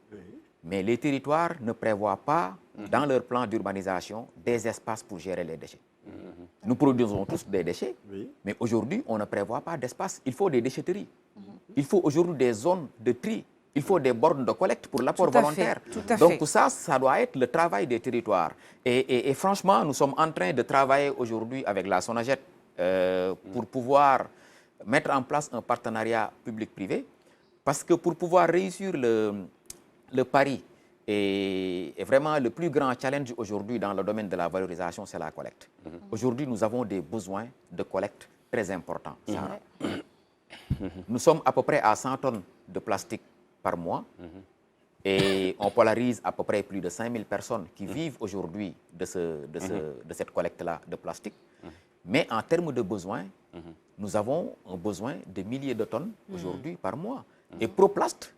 Mais les territoires ne prévoient pas, dans leur plan d'urbanisation, des espaces pour gérer les déchets. Nous produisons tous des déchets, mais aujourd'hui, on ne prévoit pas d'espace. Il faut des déchetteries. Il faut aujourd'hui des zones de tri. Il faut des bornes de collecte pour l'apport Tout à fait, volontaire. tout à Donc fait. tout ça, ça doit être le travail des territoires. Et franchement, nous sommes en train de travailler aujourd'hui avec la SONAGED pour pouvoir mettre en place un partenariat public-privé. Parce que pour pouvoir réussir le pari et vraiment le plus grand challenge aujourd'hui dans le domaine de la valorisation, c'est la collecte. Aujourd'hui, nous avons des besoins de collecte très importants. Sarah. Nous sommes à peu près à 100 tonnes de plastique par mois et on polarise à peu près plus de 5000 personnes qui vivent aujourd'hui de cette collecte-là de plastique. Mais en termes de besoins, nous avons un besoin de milliers de tonnes aujourd'hui par mois. Et Proplast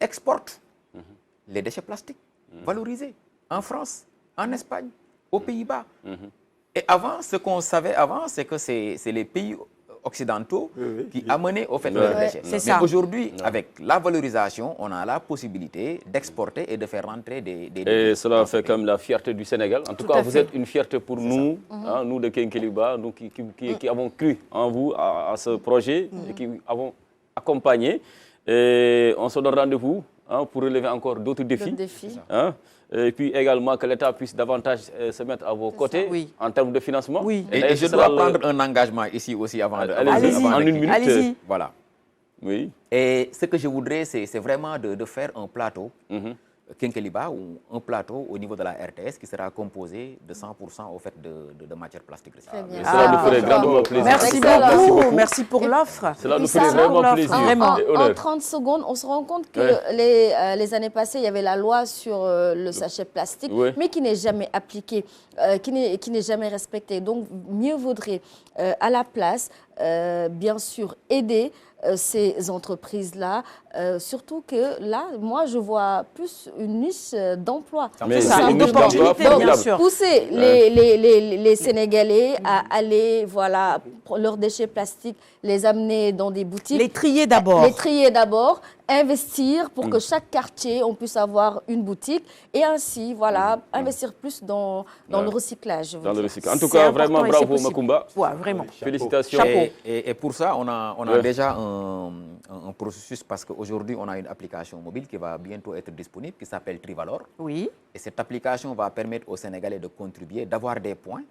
exporte les déchets plastiques valorisés en France, en Espagne, aux Pays-Bas. Et avant, ce qu'on savait avant, c'est que c'est les pays occidentaux qui amenaient au fait leurs déchets. C'est Mais ça. aujourd'hui, avec la valorisation, on a la possibilité d'exporter et de faire rentrer des Et cela fait comme la fierté du Sénégal. En tout Tout cas, à vous fait. êtes une fierté pour nous, hein, nous de Kenkeliba, nous qui avons cru en vous, à ce projet, et qui avons accompagné. Et on se donne rendez-vous hein, pour relever encore d'autres défis. Hein. Et puis également que l'État puisse davantage se mettre à vos côtés en termes de financement. Oui. Et je dois prendre un engagement ici aussi avant de... Allez-y, en une minute. Allez-y. Voilà. Oui. Et ce que je voudrais, c'est vraiment de faire un plateau, Kenkeliba, ou un plateau au niveau de la RTS qui sera composé de 100% au fait de matières plastiques recyclées. Cela nous ferait grandement plaisir. Merci beaucoup. Merci pour l'offre. Cela nous ferait vraiment plaisir. En 30 secondes, on se rend compte que les années passées, il y avait la loi sur le sachet plastique, mais qui n'est jamais appliquée, qui n'est jamais respectée. Donc, mieux vaudrait à la place, bien sûr, aider ces entreprises-là, surtout que là, moi, je vois plus une niche d'emploi. Mais c'est une niche d'emploi formidable. Pousser les Sénégalais à aller, voilà, leurs déchets plastiques, les amener dans des boutiques. Les trier d'abord. Les trier d'abord, investir pour que chaque quartier, on puisse avoir une boutique et ainsi, voilà, investir plus dans le recyclage. Dans le recyclage. En tout cas, vraiment bravo Macoumba. Ouais, vraiment. Félicitations. Et pour ça, on a déjà un processus parce qu'aujourd'hui, on a une application mobile qui va bientôt être disponible qui s'appelle Trivalor. Oui. Et cette application va permettre aux Sénégalais de contribuer, d'avoir des points.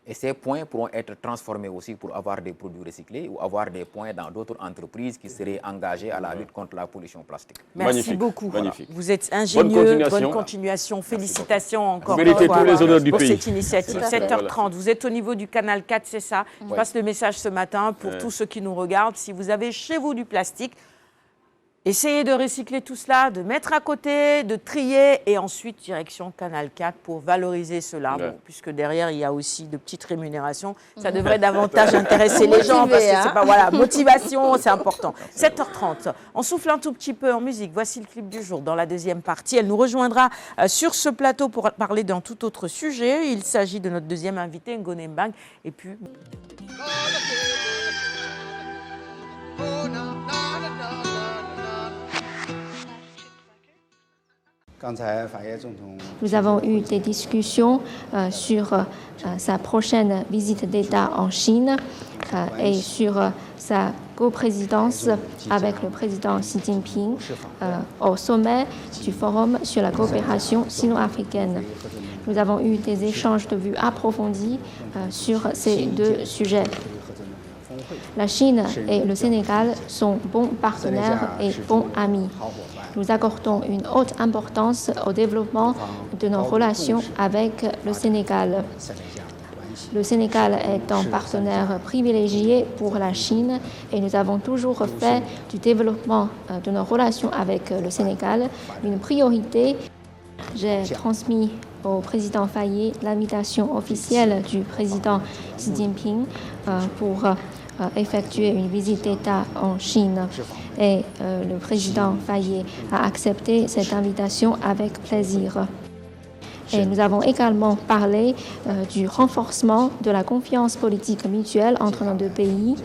Et ces points pourront être transformés aussi pour avoir des produits recyclés ou avoir des points dans d'autres entreprises qui seraient engagées à la lutte contre la pollution plastique. Merci beaucoup. Magnifique. Vous êtes ingénieux. Bonne continuation. Félicitations encore une fois tous les honneurs du pour pays. cette initiative. 7h30. Vous êtes au niveau du canal 4, c'est ça. Je passe le message ce matin pour tous ceux qui nous regardent. Si vous avez chez vous du plastique, essayez de recycler tout cela, de mettre à côté, de trier et ensuite direction Canal 4 pour valoriser cela. Bon, puisque derrière, il y a aussi de petites rémunérations. Ça devrait davantage intéresser les gens parce que c'est pas, voilà, motivation, c'est important. 7h30, on souffle un tout petit peu en musique. Voici le clip du jour dans la deuxième partie. Elle nous rejoindra sur ce plateau pour parler d'un tout autre sujet. Il s'agit de notre deuxième invité, Ngoné Mbang. Et puis... Nous avons eu des discussions sur sa prochaine visite d'État en Chine et sur sa coprésidence avec le président Xi Jinping au sommet du Forum sur la coopération sino-africaine. Nous avons eu des échanges de vues approfondis sur ces deux sujets. La Chine et le Sénégal sont bons partenaires et bons amis. Nous accordons une haute importance au développement de nos relations avec le Sénégal. Le Sénégal est un partenaire privilégié pour la Chine et nous avons toujours fait du développement de nos relations avec le Sénégal une priorité. J'ai transmis au président Faye l'invitation officielle du président Xi Jinping pour effectuer une visite d'État en Chine. Et le président Faye a accepté cette invitation avec plaisir. Et nous avons également parlé du renforcement de la confiance politique mutuelle entre nos deux pays,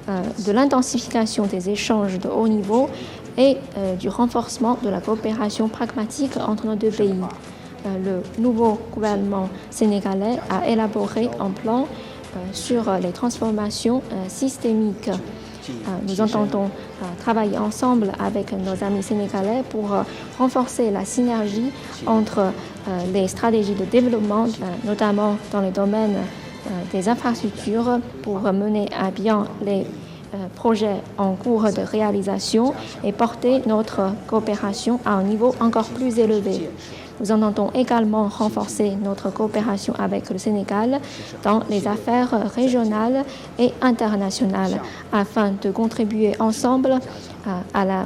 de l'intensification des échanges de haut niveau et du renforcement de la coopération pragmatique entre nos deux pays. Le nouveau gouvernement sénégalais a élaboré un plan sur les transformations systémiques. Nous entendons travailler ensemble avec nos amis sénégalais pour renforcer la synergie entre les stratégies de développement, notamment dans le domaine des infrastructures, pour mener à bien les projets en cours de réalisation et porter notre coopération à un niveau encore plus élevé. Nous entendons également renforcer notre coopération avec le Sénégal dans les affaires régionales et internationales afin de contribuer ensemble à la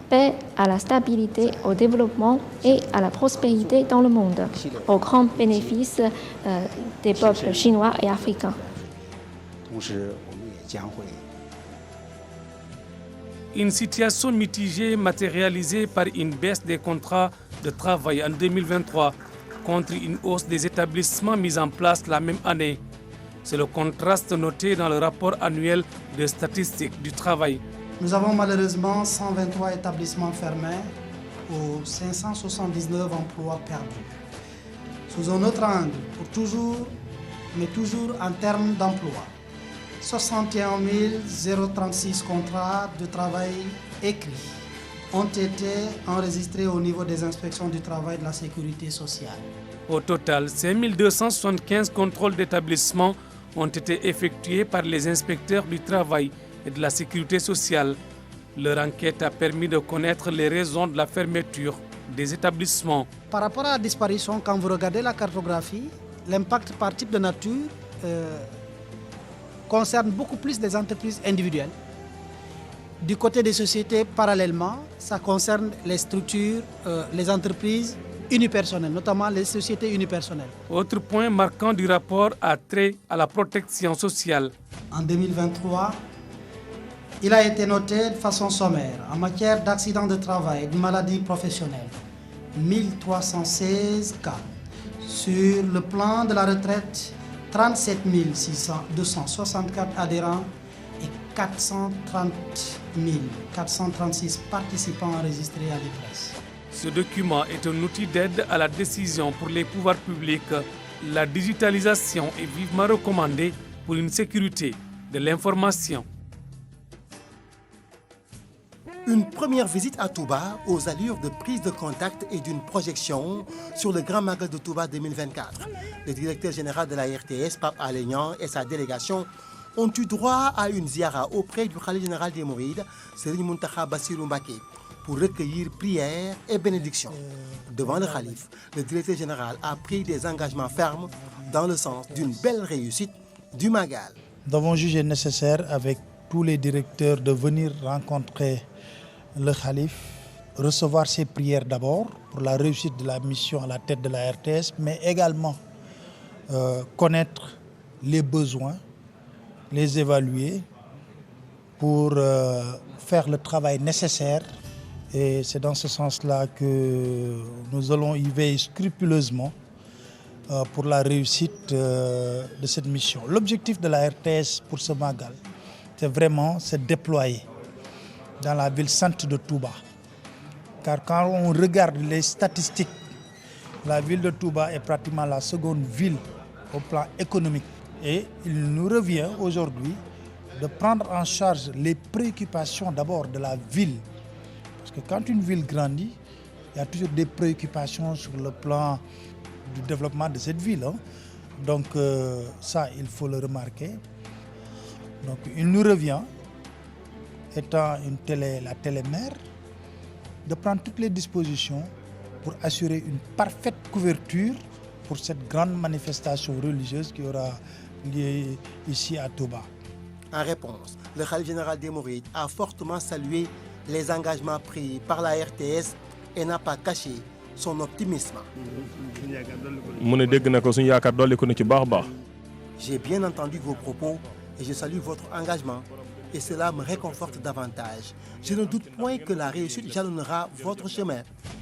paix, à la stabilité, au développement et à la prospérité dans le monde, au grand bénéfice des peuples chinois et africains. Une situation mitigée matérialisée par une baisse des contrats de travail en 2023 contre une hausse des établissements mis en place la même année. C'est le contraste noté dans le rapport annuel de statistiques du travail. Nous avons malheureusement 123 établissements fermés ou 579 emplois perdus. Sous un autre angle, mais toujours en termes d'emploi. 61 036 contrats de travail écrits ont été enregistrés au niveau des inspections du travail et de la sécurité sociale. Au total, 5275 contrôles d'établissement ont été effectués par les inspecteurs du travail et de la sécurité sociale. Leur enquête a permis de connaître les raisons de la fermeture des établissements. Par rapport à la disparition, quand vous regardez la cartographie, l'impact par type de nature concerne beaucoup plus les entreprises individuelles. Du côté des sociétés, parallèlement, ça concerne les structures, les entreprises unipersonnelles, notamment les sociétés unipersonnelles. Autre point marquant du rapport a trait à la protection sociale. En 2023, il a été noté de façon sommaire en matière d'accidents de travail et de maladies professionnelles, 1316 cas. Sur le plan de la retraite, 37 264 adhérents et 436 participants enregistrés à l'IPRES. Ce document est un outil d'aide à la décision pour les pouvoirs publics. La digitalisation est vivement recommandée pour une sécurité de l'information. Une première visite à Touba aux allures de prise de contact et d'une projection sur le Grand Magal de Touba 2024. Le directeur général de la RTS, Pape Alé Niang, et sa délégation ont eu droit à une ziara auprès du khalife général des Mourides, Serigne Mountakha Bassirou Mbacké, pour recueillir prières et bénédictions. Devant le khalife, le directeur général a pris des engagements fermes dans le sens d'une belle réussite du Magal. Nous avons jugé nécessaire avec tous les directeurs de venir rencontrer le khalife, recevoir ses prières d'abord pour la réussite de la mission à la tête de la RTS, mais également connaître les besoins, les évaluer pour faire le travail nécessaire. Et c'est dans ce sens-là que nous allons y veiller scrupuleusement pour la réussite de cette mission. L'objectif de la RTS pour ce Magal, c'est vraiment se déployer dans la ville sainte de Touba. Car quand on regarde les statistiques, la ville de Touba est pratiquement la seconde ville au plan économique. Et il nous revient aujourd'hui de prendre en charge les préoccupations d'abord de la ville. Parce que quand une ville grandit, il y a toujours des préoccupations sur le plan du développement de cette ville. Donc ça, il faut le remarquer. Donc il nous revient, étant la télé-mère, de prendre toutes les dispositions pour assurer une parfaite couverture pour cette grande manifestation religieuse qui aura lieu ici à Touba. En réponse, le khalife général des Mourides a fortement salué les engagements pris par la RTS et n'a pas caché son optimisme. J'ai bien entendu vos propos et je salue votre engagement. Et cela me réconforte davantage. Je ne doute point que la réussite jalonnera votre chemin.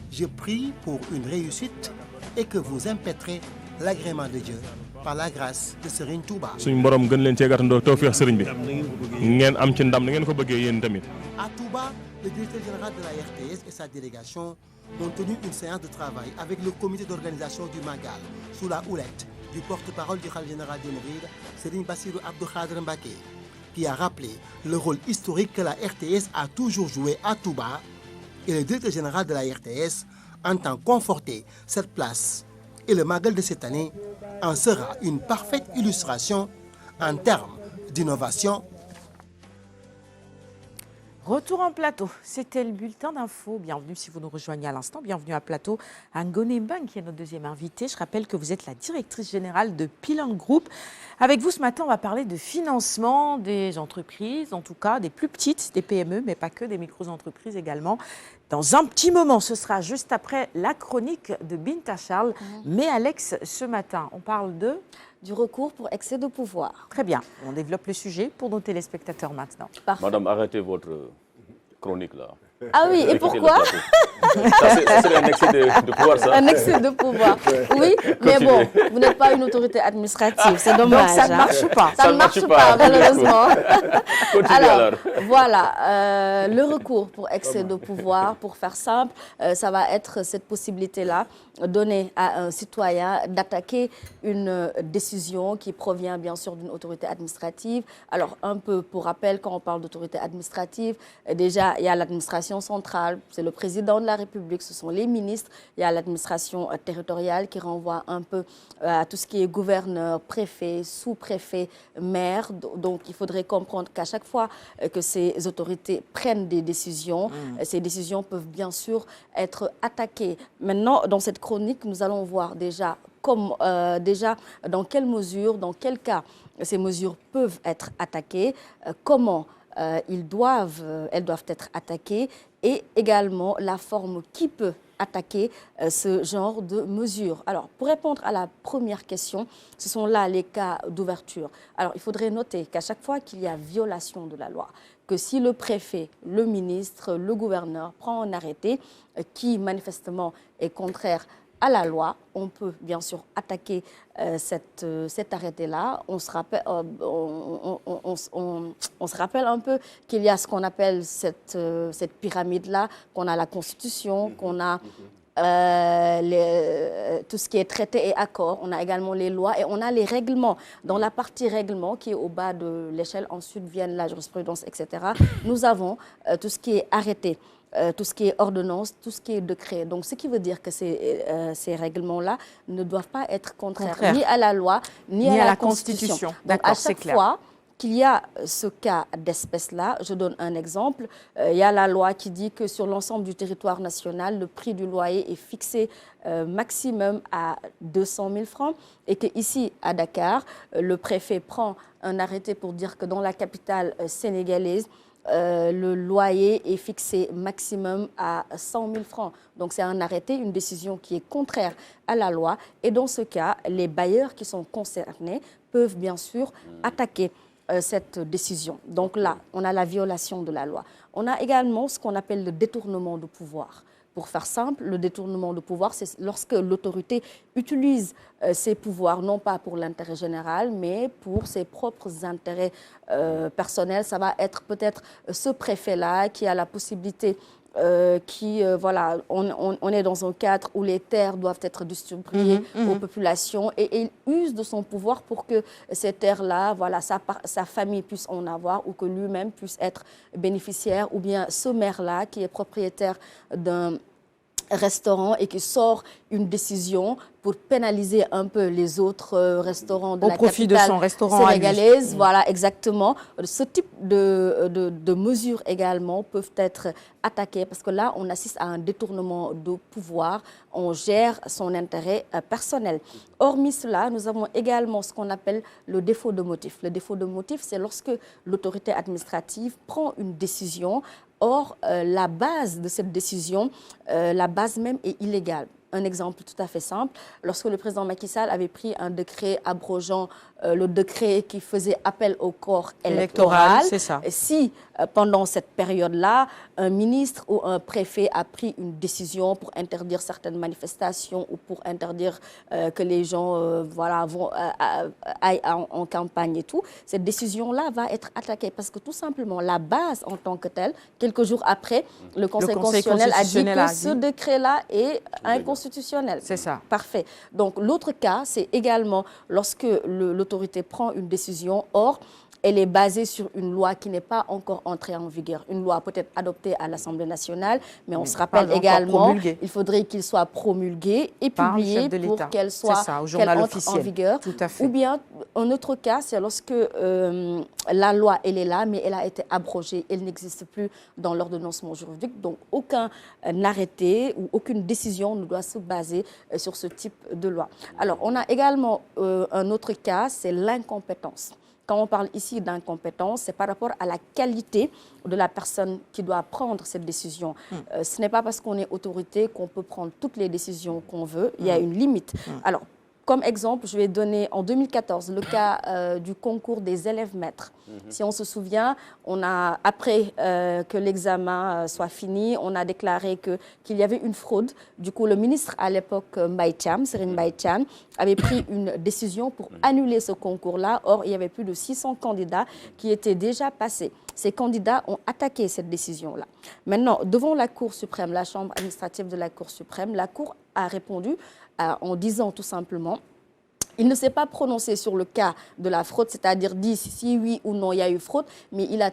Je prie pour une réussite et que vous impétrez l'agrément de Dieu par la grâce de Serigne Touba. À Touba, le directeur général de la RTS et sa délégation ont tenu une séance de travail avec le comité d'organisation du Magal sous la houlette du porte-parole du khalife général des Mourides, Serigne Bassirou Abdou Khadre Mbacké, qui a rappelé le rôle historique que la RTS a toujours joué à Touba, et le directeur général de la RTS entend conforter cette place. Et le Magal de cette année en sera une parfaite illustration en termes d'innovation. Retour en plateau, c'était le bulletin d'info. Bienvenue si vous nous rejoignez à l'instant. Bienvenue à plateau à Ngoné Mbang qui est notre deuxième invité. Je rappelle que vous êtes la directrice générale de Pilan Group. Avec vous ce matin, on va parler de financement des entreprises, en tout cas des plus petites, des PME, mais pas que, des micro-entreprises également. Dans un petit moment, ce sera juste après la chronique de Binta Charles. Mais Alex, ce matin, on parle du recours pour excès de pouvoir. Très bien, on développe le sujet pour nos téléspectateurs maintenant. Parfait. Madame, arrêtez votre chronique là. Ah oui, et pourquoi? Ça serait un excès de pouvoir, ça. Un excès de pouvoir, oui, mais bon, vous n'êtes pas une autorité administrative, c'est dommage. Donc ça ne marche pas. Ça ne marche pas, malheureusement. Alors, voilà, le recours pour excès de pouvoir, pour faire simple, ça va être cette possibilité-là donnée à un citoyen d'attaquer une décision qui provient bien sûr d'une autorité administrative. Alors, un peu pour rappel, quand on parle d'autorité administrative, déjà, il y a l'administration l'administration centrale, c'est le président de la République, ce sont les ministres, il y a l'administration territoriale qui renvoie un peu à tout ce qui est gouverneur, préfet, sous-préfet, maire. Donc il faudrait comprendre qu'à chaque fois que ces autorités prennent des décisions, ces décisions peuvent bien sûr être attaquées. Maintenant, dans cette chronique, nous allons voir déjà dans quelle mesure, dans quel cas ces mesures peuvent être attaquées, comment elles doivent être attaquées et également la forme qui peut attaquer ce genre de mesures. Alors, pour répondre à la première question, ce sont là les cas d'ouverture. Alors, il faudrait noter qu'à chaque fois qu'il y a violation de la loi, que si le préfet, le ministre, le gouverneur prend un arrêté qui manifestement est contraire à la loi, on peut bien sûr attaquer cet arrêté-là. On se rappelle un peu qu'il y a ce qu'on appelle cette pyramide-là, qu'on a la Constitution, qu'on a tout ce qui est traité et accord. On a également les lois et on a les règlements. Dans la partie règlement qui est au bas de l'échelle, ensuite viennent la jurisprudence, etc. Nous avons tout ce qui est arrêté. Tout ce qui est ordonnance, tout ce qui est décret. Donc, ce qui veut dire que ces règlements-là ne doivent pas être contraires ni à la loi, ni à la Constitution. Donc, à chaque fois qu'il y a ce cas d'espèce-là, je donne un exemple, il y a la loi qui dit que sur l'ensemble du territoire national, le prix du loyer est fixé maximum à 200 000 francs et qu'ici, à Dakar, le préfet prend un arrêté pour dire que dans la capitale sénégalaise, le loyer est fixé maximum à 100 000 francs. Donc c'est un arrêté, une décision qui est contraire à la loi. Et dans ce cas, les bailleurs qui sont concernés peuvent bien sûr attaquer cette décision. Donc là, on a la violation de la loi. On a également ce qu'on appelle le détournement de pouvoir. Pour faire simple, le détournement de pouvoir, c'est lorsque l'autorité utilise ses pouvoirs, non pas pour l'intérêt général, mais pour ses propres intérêts personnels. Ça va être peut-être ce préfet-là qui a la possibilité voilà, on est dans un cadre où les terres doivent être distribuées aux populations et il use de son pouvoir pour que ces terres-là, voilà, sa famille puisse en avoir ou que lui-même puisse être bénéficiaire, ou bien ce maire-là qui est propriétaire d'un restaurant et qui sort une décision pour pénaliser un peu les autres restaurants de la capitale sénégalaise. Voilà, exactement. Ce type de mesures également peuvent être attaquées parce que là, on assiste à un détournement de pouvoir. On gère son intérêt personnel. Hormis cela, nous avons également ce qu'on appelle le défaut de motif. Le défaut de motif, c'est lorsque l'autorité administrative prend une décision. Or, la base de cette décision, la base même est illégale. Un exemple tout à fait simple, lorsque le président Macky Sall avait pris un décret abrogeant le décret qui faisait appel au corps électoral, si pendant cette période-là, un ministre ou un préfet a pris une décision pour interdire certaines manifestations ou pour interdire que les gens voilà, aillent en campagne et tout, cette décision-là va être attaquée parce que tout simplement, la base en tant que telle, quelques jours après, le Conseil constitutionnel a dit que ce décret-là est inconstitutionnel. C'est ça. Parfait. Donc l'autre cas, c'est également lorsque l'autorité prend une décision, or, elle est basée sur une loi qui n'est pas encore entrée en vigueur. Une loi peut-être adoptée à l'Assemblée nationale, mais on se rappelle également qu'il faudrait qu'il soit promulgué et publié pour qu'elle entre en vigueur. Tout à fait. Ou bien, un autre cas, c'est lorsque la loi, elle est là, mais elle a été abrogée. Elle n'existe plus dans l'ordonnancement juridique. Donc, aucun arrêté ou aucune décision ne doit se baser sur ce type de loi. Alors, on a également un autre cas, c'est l'incompétence. Quand on parle ici d'incompétence, c'est par rapport à la qualité de la personne qui doit prendre cette décision. Ce n'est pas parce qu'on est autorité qu'on peut prendre toutes les décisions qu'on veut. Il y a une limite. Alors, comme exemple, je vais donner en 2014 le cas du concours des élèves maîtres. Si on se souvient, on a, après que l'examen soit fini, on a déclaré qu'il y avait une fraude. Du coup, le ministre à l'époque, Serigne Mbaye Thiam, avait pris une décision pour annuler ce concours-là. Or, il y avait plus de 600 candidats qui étaient déjà passés. Ces candidats ont attaqué cette décision-là. Maintenant, devant la Cour suprême, la chambre administrative de la Cour suprême, la Cour a répondu en disant tout simplement Il ne s'est pas prononcé sur le cas de la fraude, c'est-à-dire dit si oui ou non il y a eu fraude, mais elle a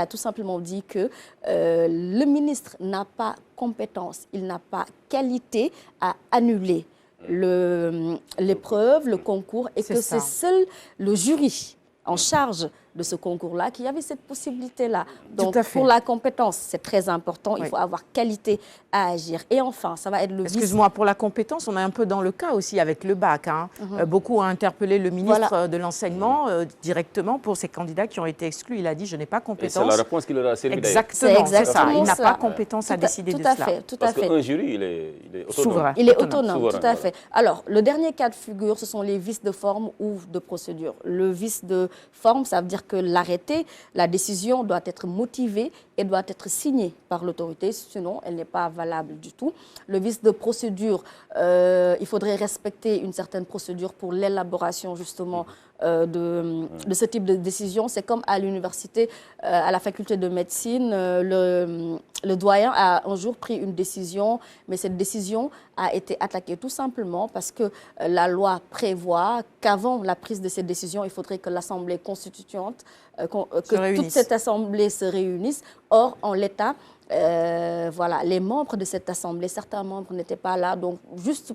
tout simplement dit que le ministre n'a pas compétence, il n'a pas qualité à annuler l'épreuve, le concours, et que c'est seul le jury en charge de ce concours-là, qu'il y avait cette possibilité-là. Donc, pour la compétence, c'est très important. Il faut avoir qualité à agir. Et enfin, ça va être le vice... Excuse-moi, pour la compétence, on est un peu dans le cas aussi avec le bac. Hein. Beaucoup ont interpellé le ministre de l'Enseignement directement pour ces candidats qui ont été exclus. Il a dit, je n'ai pas compétence. Et c'est la réponse qu'il leur a servi d'ailleurs. Exactement, c'est ça. Il n'a pas compétence à décider de cela. Tout à fait. Parce qu'un jury, il est autonome. Souverain. Il est autonome, tout à fait. Alors, le dernier cas de figure, ce sont les vices de forme ou de procédure. Le vice de forme, ça veut dire que l'arrêté, la décision doit être motivée et doit être signée par l'autorité, sinon elle n'est pas valable du tout. Le vice de procédure, il faudrait respecter une certaine procédure pour l'élaboration justement de ce type de décision. C'est comme à l'université, à la faculté de médecine, le doyen a un jour pris une décision, mais cette décision a été attaquée tout simplement parce que la loi prévoit qu'avant la prise de cette décision, il faudrait que l'Assemblée constituante, que toute cette Assemblée se réunisse. Or, en l'état, voilà, les membres de cette Assemblée, certains membres n'étaient pas là, donc juste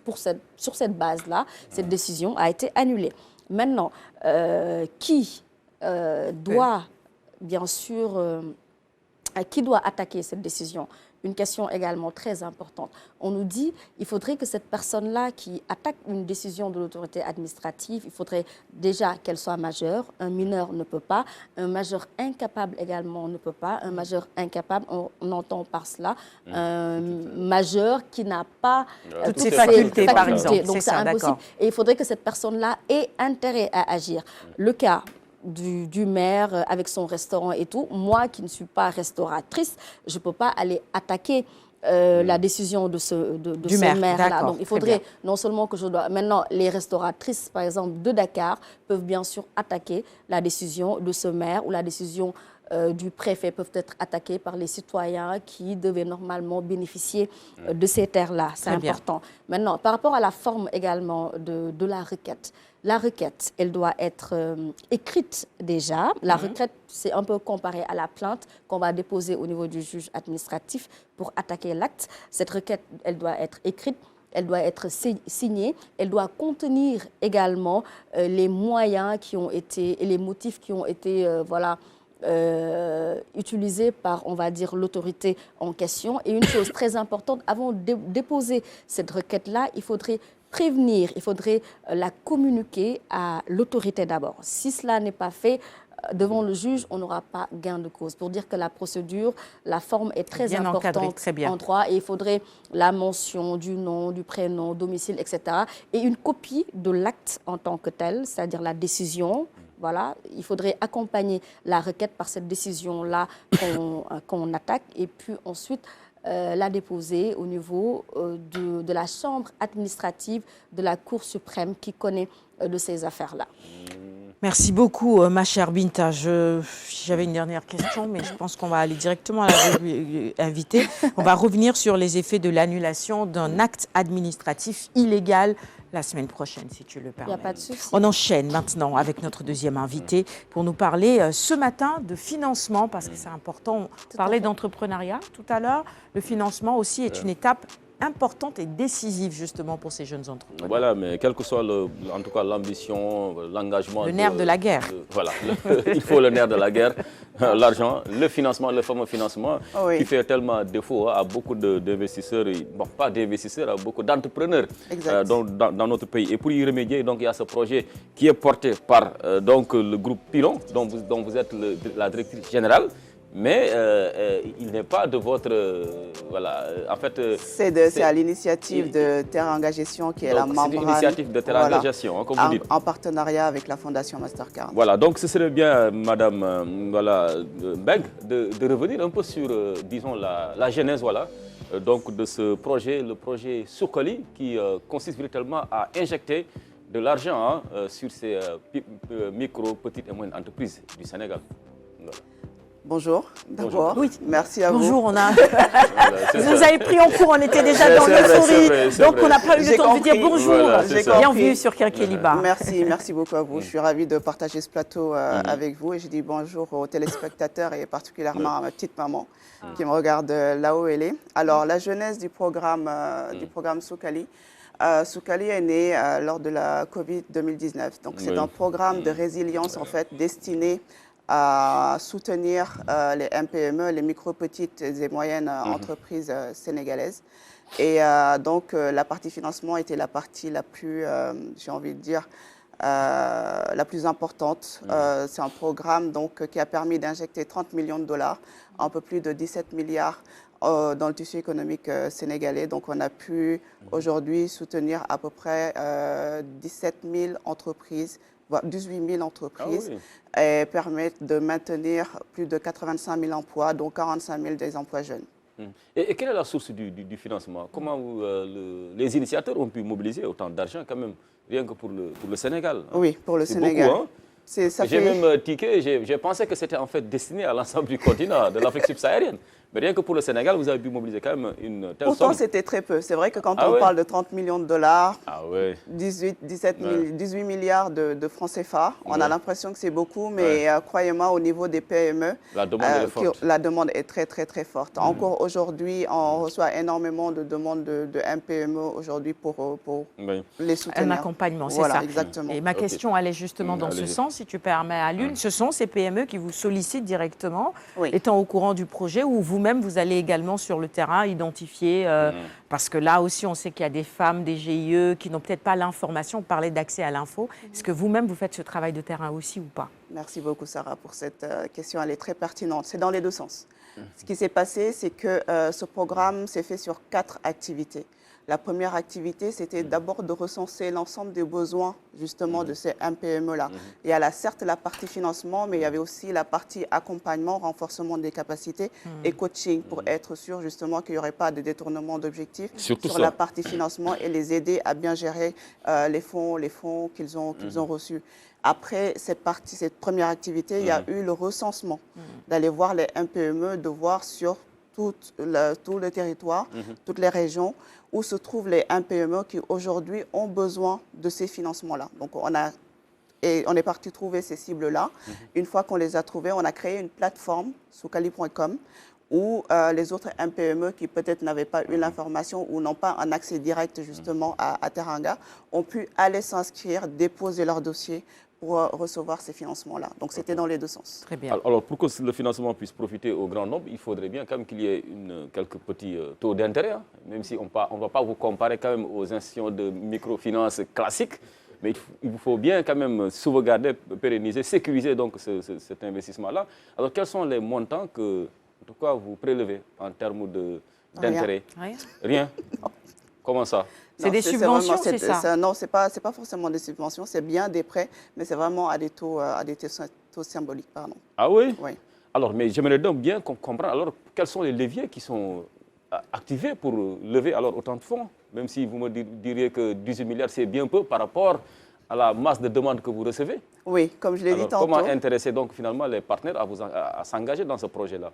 sur cette base-là, cette décision a été annulée. Maintenant, qui doit, bien sûr, qui doit attaquer cette décision? Une question également très importante. On nous dit qu'il faudrait que cette personne-là qui attaque une décision de l'autorité administrative, il faudrait déjà qu'elle soit majeure. Un mineur ne peut pas. Un majeur incapable également ne peut pas. Un majeur incapable, on entend par cela un majeur qui n'a pas toutes ses facultés, par exemple. Donc c'est impossible. Et il faudrait que cette personne-là ait intérêt à agir. Le cas du maire avec son restaurant et tout, moi qui ne suis pas restauratrice, je ne peux pas aller attaquer la décision de ce maire-là. Donc il faudrait non seulement que je dois... Maintenant, les restauratrices, par exemple, de Dakar, peuvent bien sûr attaquer la décision de ce maire ou la décision du préfet, peuvent être attaquées par les citoyens qui devaient normalement bénéficier de ces terres-là. C'est important. Maintenant, par rapport à la forme également de la requête, la requête, elle doit être écrite déjà. La requête, c'est un peu comparé à la plainte qu'on va déposer au niveau du juge administratif pour attaquer l'acte. Cette requête, elle doit être écrite. Elle doit être signée, elle doit contenir également les moyens qui ont été et les motifs qui ont été utilisés par, on va dire, l'autorité en question. Et une chose très importante, avant de déposer cette requête-là, il faudrait prévenir, il faudrait la communiquer à l'autorité d'abord. Si cela n'est pas fait, devant le juge, on n'aura pas gain de cause. Pour dire que la procédure, la forme est très importante en droit et il faudrait la mention du nom, du prénom, domicile, etc. Et une copie de l'acte en tant que tel, c'est-à-dire la décision. Voilà, il faudrait accompagner la requête par cette décision-là qu'on attaque et puis ensuite la déposer au niveau de la chambre administrative de la Cour suprême qui connaît de ces affaires-là. Merci beaucoup, ma chère Binta. J'avais une dernière question, mais je pense qu'on va aller directement à la invitée. On va revenir sur les effets de l'annulation d'un acte administratif illégal la semaine prochaine, si tu le permets. Il n'y a pas de souci. On enchaîne maintenant avec notre deuxième invité pour nous parler ce matin de financement, parce que c'est important. On parlait d'entrepreneuriat tout à l'heure. Le financement aussi est une étape importante et décisive justement pour ces jeunes entrepreneurs. Voilà, mais quel que soit en tout cas l'ambition, l'engagement... Le nerf de la guerre. Voilà, il faut le nerf de la guerre, l'argent, le financement, le fameux financement qui fait tellement défaut à beaucoup d'investisseurs, bon pas d'investisseurs, à beaucoup d'entrepreneurs dans notre pays. Et pour y remédier, donc, il y a ce projet qui est porté par donc, le groupe Pilon, dont vous êtes la directrice générale. Mais il n'est pas de votre... voilà, en fait... C'est à l'initiative de Teranga Gestion qui est la membrane. C'est l'initiative de Teranga Gestion, comme vous dites. En partenariat avec la Fondation Mastercard. Voilà, donc ce serait bien, Madame Beng, de revenir un peu sur, disons, la genèse, voilà, donc de ce projet, le projet Sokoli, qui consiste véritablement à injecter de l'argent sur ces micro, petites et moyennes entreprises du Sénégal. Voilà. Bonjour, d'abord. Oui. Merci à vous. Bonjour, on a... Vous nous avez pris en cours, on était déjà dans l'euphorie, donc on n'a pas eu le temps de dire bonjour. Voilà, bienvenue sur Kenkeliba. Merci beaucoup à vous. Je suis ravie de partager ce plateau avec vous et je dis bonjour aux téléspectateurs et particulièrement à ma petite maman qui me regarde là où elle est. Alors, la jeunesse du programme Soukali. Soukali est né lors de la Covid 2019. Donc, c'est un programme de résilience en fait destiné à soutenir les MPME, les micro, petites et moyennes entreprises sénégalaises. Et donc, la partie financement était la partie la plus, j'ai envie de dire, la plus importante. C'est un programme donc, qui a permis d'injecter 30 millions de dollars, un peu plus de 17 milliards dans le tissu économique sénégalais. Donc, on a pu aujourd'hui soutenir à peu près 17 000 entreprises, voire 18 000 entreprises, et permettre de maintenir plus de 85 000 emplois, dont 45 000 des emplois jeunes. Et quelle est la source du financement? Comment les initiateurs ont pu mobiliser autant d'argent quand même, rien que pour le Sénégal? Oui, pour le Sénégal. Beaucoup, hein? J'ai même tiqué, j'ai pensé que c'était en fait destiné à l'ensemble du continent, de l'Afrique subsaharienne. Mais rien que pour le Sénégal, vous avez pu mobiliser quand même une telle somme. Pourtant, c'était très peu. C'est vrai que quand on parle de 30 millions de dollars, 18 milliards de francs CFA, on a l'impression que c'est beaucoup, mais croyez-moi, au niveau des PME, la demande est forte. La demande est très, très, très forte. Encore aujourd'hui, on reçoit énormément de demandes de MPME aujourd'hui pour les soutenir. Un accompagnement, c'est voilà, ça. Exactement. Et ma question allait justement dans ce sens, si tu permets, à l'une. Ce sont ces PME qui vous sollicitent directement, étant au courant du projet, ou vous-même, vous allez également sur le terrain identifier, parce que là aussi, on sait qu'il y a des femmes, des GIE qui n'ont peut-être pas l'information, on parlait d'accès à l'info. Est-ce que vous-même, vous faites ce travail de terrain aussi ou pas? Merci beaucoup, Sarah, pour cette question. Elle est très pertinente. C'est dans les deux sens. Ce qui s'est passé, c'est que ce programme s'est fait sur 4 activités. La première activité, c'était d'abord de recenser l'ensemble des besoins justement de ces MPME-là. Il y a certes la partie financement, mais il y avait aussi la partie accompagnement, renforcement des capacités et coaching pour être sûr justement qu'il n'y aurait pas de détournement d'objectifs sur la partie financement et les aider à bien gérer les fonds qu'ils ont reçus. Après cette première activité, il y a eu le recensement, d'aller voir les MPME, de voir sur tout le territoire, toutes les régions, où se trouvent les MPME qui aujourd'hui ont besoin de ces financements-là. Donc on est parti trouver ces cibles-là. Une fois qu'on les a trouvées, on a créé une plateforme, soukali.com, où les autres MPME qui peut-être n'avaient pas eu l'information ou n'ont pas un accès direct justement à Teranga, ont pu aller s'inscrire, déposer leur dossier pour recevoir ces financements-là. Donc, c'était dans les deux sens. Très bien. Alors, pour que le financement puisse profiter au grand nombre, il faudrait bien quand même qu'il y ait quelques petits taux d'intérêt, hein, même si on ne va pas vous comparer quand même aux institutions de microfinance classiques, mais il vous faut bien quand même sauvegarder, pérenniser, sécuriser donc cet investissement-là. Alors, quels sont les montants que, en tout cas, vous prélevez en termes d'intérêt? Rien. Comment ça? C'est des subventions, c'est ça? Non, ce n'est pas forcément des subventions, c'est bien des prêts, mais c'est vraiment à des taux symboliques. Pardon. Ah oui? Oui. Alors, mais j'aimerais donc bien comprendre, alors, quels sont les leviers qui sont activés pour lever alors autant de fonds? Même si vous me diriez que 18 milliards, c'est bien peu par rapport à la masse de demandes que vous recevez. Oui, comme je l'ai dit tantôt. Comment intéresser donc finalement les partenaires à s'engager dans ce projet-là?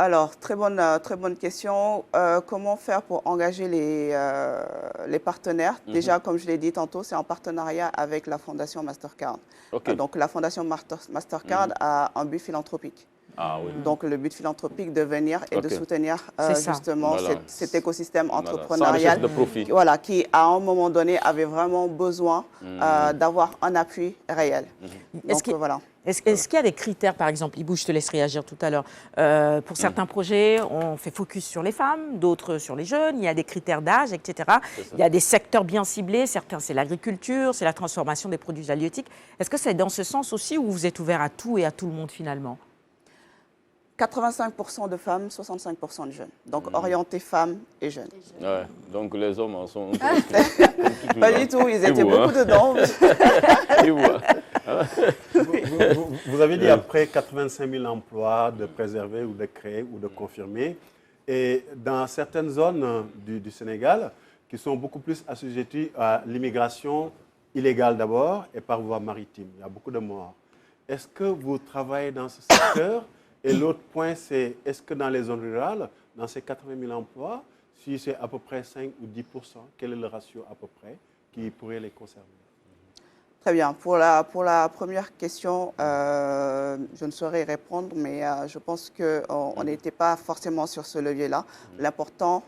Alors, très bonne question. Comment faire pour engager les partenaires? Déjà, comme je l'ai dit tantôt, c'est en partenariat avec la Fondation Mastercard. Donc, la Fondation Mastercard a un but philanthropique. Donc, le but philanthropique de venir et de soutenir justement cet écosystème entrepreneurial qui, à un moment donné, avait vraiment besoin d'avoir un appui réel. Donc, voilà. Est-ce qu'il y a des critères, par exemple, Ibou, je te laisse réagir tout à l'heure, pour certains projets, on fait focus sur les femmes, d'autres sur les jeunes, il y a des critères d'âge, etc. Il y a des secteurs bien ciblés, certains c'est l'agriculture, c'est la transformation des produits halieutiques. Est-ce que c'est dans ce sens aussi où vous êtes ouvert à tout et à tout le monde finalement? 85% de femmes, 65% de jeunes. Donc, orientés femmes et jeunes. Ouais, donc, les hommes en sont... Pas du tout, ils étaient beaucoup dedans. Vous avez dit après 85 000 emplois de préserver ou de créer ou de confirmer. Et dans certaines zones du Sénégal, qui sont beaucoup plus assujetties à l'immigration illégale d'abord et par voie maritime, il y a beaucoup de morts. est-ce que vous travaillez dans ce secteur? Et l'autre point, c'est est-ce que dans les zones rurales, dans ces 80 000 emplois, si c'est à peu près 5 ou 10%, quel est le ratio à peu près qui pourrait les concerner? Très bien. Pour la première question, je ne saurais répondre, mais je pense qu'on n'était pas forcément sur ce levier-là. L'important,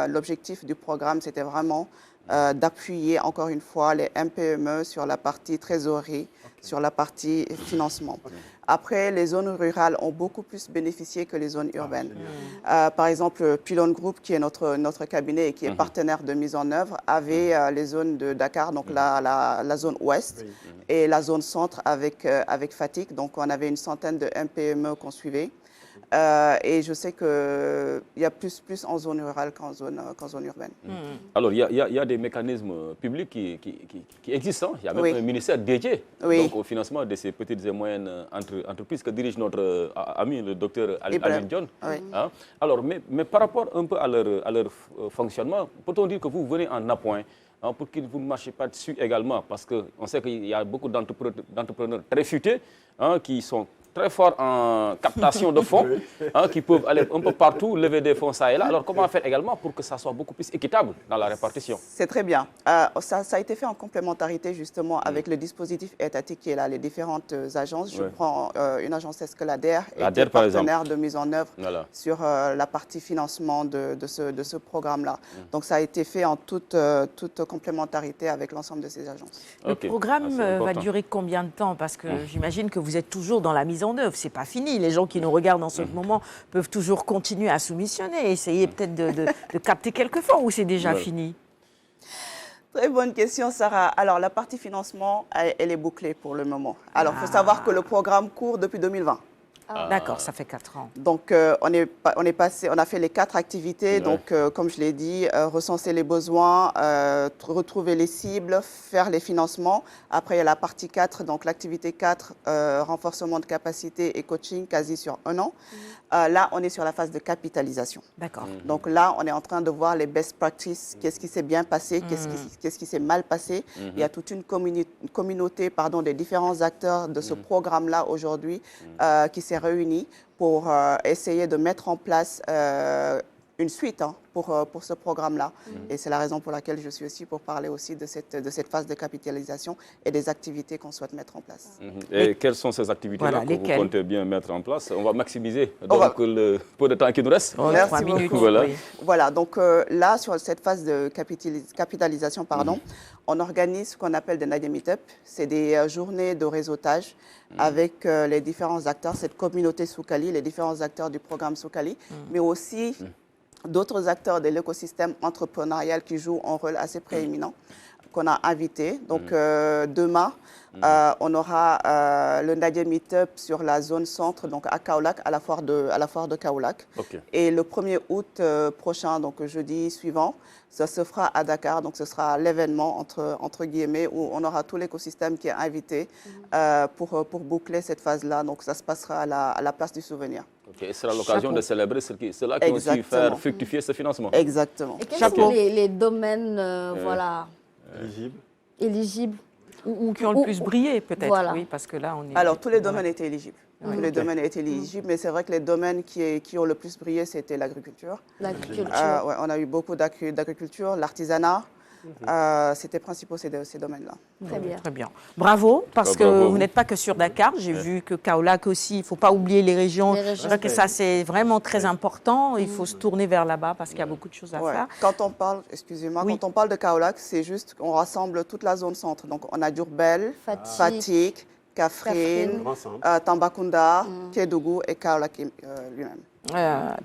l'objectif du programme, c'était vraiment d'appuyer encore une fois les MPME sur la partie trésorerie, sur la partie financement. Après, les zones rurales ont beaucoup plus bénéficié que les zones urbaines. Par exemple, Pylon Group, qui est notre cabinet et qui est partenaire de mise en œuvre, avait les zones de Dakar, donc la zone ouest, et la zone centre avec Fatick. Donc, on avait une centaine de MPME qu'on suivait. Et je sais qu'il y a plus en zone rurale qu'en zone urbaine. Alors, il y a des mécanismes publics qui existent. Il y a même un ministère dédié donc, au financement de ces petites et moyennes entreprises que dirige notre ami, le docteur Aline John. Hein? Alors, mais par rapport un peu à leur fonctionnement, peut-on dire que vous venez en appoint pour que vous ne marchiez pas dessus également? Parce qu'on sait qu'il y a beaucoup d'entrepreneurs très futés qui sont très forts en captation de fonds, qui peuvent aller un peu partout, lever des fonds ça et là. Alors, comment faire également pour que ça soit beaucoup plus équitable dans la répartition? C'est très bien. Ça a été fait en complémentarité justement avec le dispositif étatique qui est là, les différentes agences. Je prends une agence telle que l'ADER, qui est partenaire de mise en œuvre sur la partie financement de ce programme-là. Donc, ça a été fait en toute complémentarité avec l'ensemble de ces agences. Le programme va durer combien de temps? Parce que j'imagine que vous êtes toujours dans la mise en œuvre, c'est pas fini. Les gens qui nous regardent en ce moment peuvent toujours continuer à soumissionner, essayer peut-être de capter quelques fonds, ou c'est déjà fini? Très bonne question, Sarah. Alors, la partie financement, elle est bouclée pour le moment. Alors, il faut savoir que le programme court depuis 2020. D'accord, ça fait 4 ans. Donc, on a fait les 4 activités. Donc, comme je l'ai dit, recenser les besoins, retrouver les cibles, faire les financements. Après, il y a la partie 4, donc l'activité 4, renforcement de capacité et coaching, quasi sur 1 an. Là, on est sur la phase de capitalisation. D'accord. Donc là, on est en train de voir les best practices, qu'est-ce qui s'est bien passé, qu'est-ce qui s'est mal passé. Il y a toute une communauté des différents acteurs de ce programme-là aujourd'hui qui s'est réunie pour essayer de mettre en place une suite pour ce programme-là. Et c'est la raison pour laquelle je suis aussi pour parler aussi de cette phase de capitalisation et des activités qu'on souhaite mettre en place. Et quelles sont ces activités-là que vous comptez bien mettre en place? On va maximiser donc le peu de temps qui nous reste. Merci beaucoup. Voilà, donc là, sur cette phase de capitalisation, on organise ce qu'on appelle des Nadia Meetup. C'est des journées de réseautage avec les différents acteurs, cette communauté Soukali, les différents acteurs du programme Soukali, mais aussi d'autres acteurs de l'écosystème entrepreneurial qui jouent un rôle assez prééminent qu'on a invités. Donc demain, on aura le Nadia Meetup sur la zone centre, donc à Kaolack, à la foire de Kaolack. Et le 1er août prochain, donc jeudi suivant, ça se fera à Dakar. Donc ce sera l'événement, entre guillemets, où on aura tout l'écosystème qui est invité pour boucler cette phase-là. Donc ça se passera à la place du souvenir. Et ce sera l'occasion de célébrer ceux-là qui ont su faire fructifier ce financement. Exactement. Et quels sont les domaines éligibles ou qui ont le plus brillé, peut-être, oui, parce que là, on est... Alors, tous les domaines étaient éligibles. Tous les domaines étaient éligibles, mais c'est vrai que les domaines qui ont le plus brillé, c'était l'agriculture. On a eu beaucoup d'agriculture, l'artisanat. C'était principaux ces domaines-là. Très bien. Très bien. Bravo, parce que vous n'êtes pas que sur Dakar. J'ai vu que Kaolack aussi, il ne faut pas oublier les régions. Je crois que ça, c'est vraiment très important. Il faut se tourner vers là-bas parce qu'il y a beaucoup de choses à faire. Quand on parle, quand on parle de Kaolack, c'est juste qu'on rassemble toute la zone centre. Donc, on a Diourbel, Fatick, Kaffrine, Tambacounda, Kédougou et Kaolack lui-même.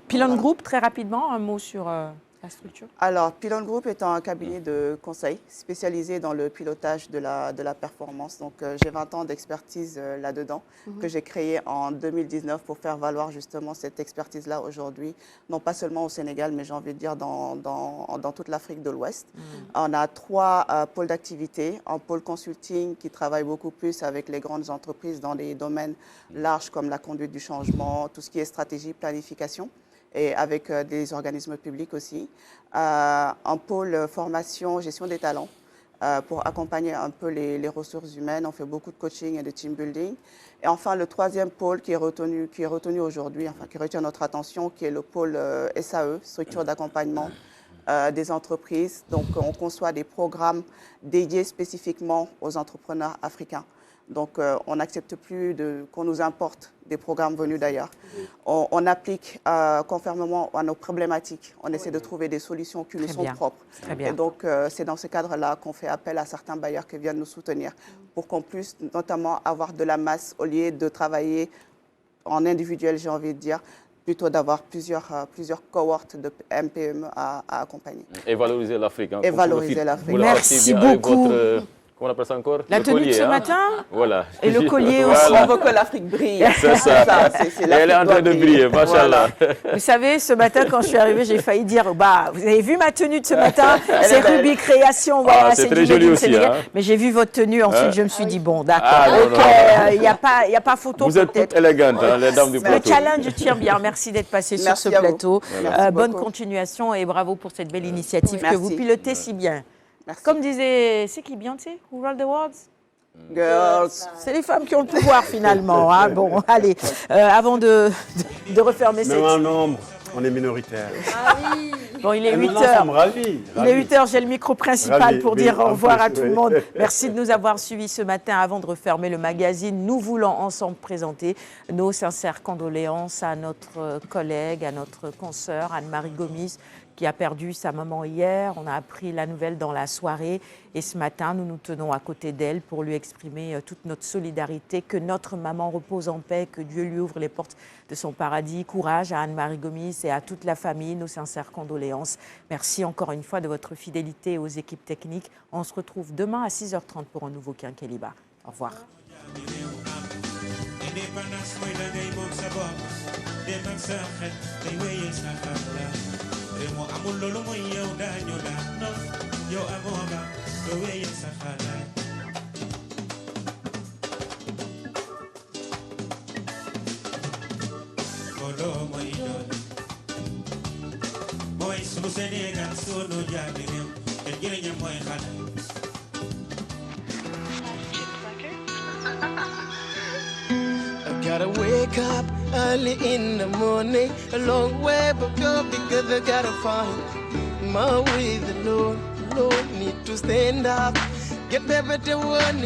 Pylon Group, très rapidement, un mot sur... la structure? Alors, Pylon Group est un cabinet de conseil spécialisé dans le pilotage de la performance. Donc, j'ai 20 ans d'expertise là-dedans que j'ai créé en 2019 pour faire valoir justement cette expertise-là aujourd'hui, non pas seulement au Sénégal, mais j'ai envie de dire dans toute l'Afrique de l'Ouest. On a 3 pôles d'activité. Un pôle consulting qui travaille beaucoup plus avec les grandes entreprises dans des domaines larges comme la conduite du changement, tout ce qui est stratégie, planification, et avec des organismes publics aussi. Un pôle formation, gestion des talents, pour accompagner un peu les ressources humaines. On fait beaucoup de coaching et de team building. Et enfin, le troisième pôle qui est retenu aujourd'hui, enfin qui retient notre attention, qui est le pôle SAE, structure d'accompagnement des entreprises. Donc, on conçoit des programmes dédiés spécifiquement aux entrepreneurs africains. Donc, on n'accepte plus qu'on nous importe des programmes venus d'ailleurs. On applique conformément à nos problématiques. On essaie de trouver des solutions qui nous sont propres. Et donc, c'est dans ce cadre-là qu'on fait appel à certains bailleurs qui viennent nous soutenir pour qu'on puisse notamment avoir de la masse au lieu de travailler en individuel, j'ai envie de dire, plutôt d'avoir plusieurs cohortes de MPME à accompagner. Et valoriser l'Afrique. Hein, et valoriser l'Afrique. Merci beaucoup. Comment on appelle ça encore? La tenue de ce matin. Voilà. Et le collier aussi. Voilà. On veut que l'Afrique brille. C'est ça. Elle est en train de briller, machallah. Vous savez, ce matin, quand je suis arrivée, j'ai failli dire, bah, vous avez vu ma tenue de ce matin? C'est Ruby Création. Voilà, c'est très joli aussi. Hein. Mais j'ai vu votre tenue, ensuite je me suis dit, bon, d'accord, il n'y a pas photo. Vous êtes toutes élégantes, hein, les dames du plateau. Le challenge tient bien. Merci d'être passé sur ce plateau. Bonne continuation et bravo pour cette belle initiative que vous pilotez si bien. Merci. Comme disait, c'est qui Beyoncé? Who Rule the World? Girls. C'est les femmes qui ont le pouvoir finalement. Hein. Bon, allez, avant de refermer cette... Même en nombre, on est minoritaire. Ah oui. Bon, il est 8h. Il est 8h, j'ai le micro principal pour dire au revoir à tout le monde. Merci de nous avoir suivis ce matin. Avant de refermer le magazine, nous voulons ensemble présenter nos sincères condoléances à notre collègue, à notre consoeur Anne-Marie Gomis, qui a perdu sa maman hier. On a appris la nouvelle dans la soirée et ce matin, nous nous tenons à côté d'elle pour lui exprimer toute notre solidarité. Que notre maman repose en paix, que Dieu lui ouvre les portes de son paradis. Courage à Anne-Marie Gomis et à toute la famille, nos sincères condoléances. Merci encore une fois de votre fidélité aux équipes techniques. On se retrouve demain à 6h30 pour un nouveau Quinqueliba. Au revoir. Remo amul lolu moy yow dañu la non yow amoga do wéy sa xalaat Kolo moy doon moy sunu Sénégal sunu jaabi réew te jëriñam moy xalaat I gotta wake up early in the morning, a long way but go because I gotta find my way. The Lord need to stand up, get better warning.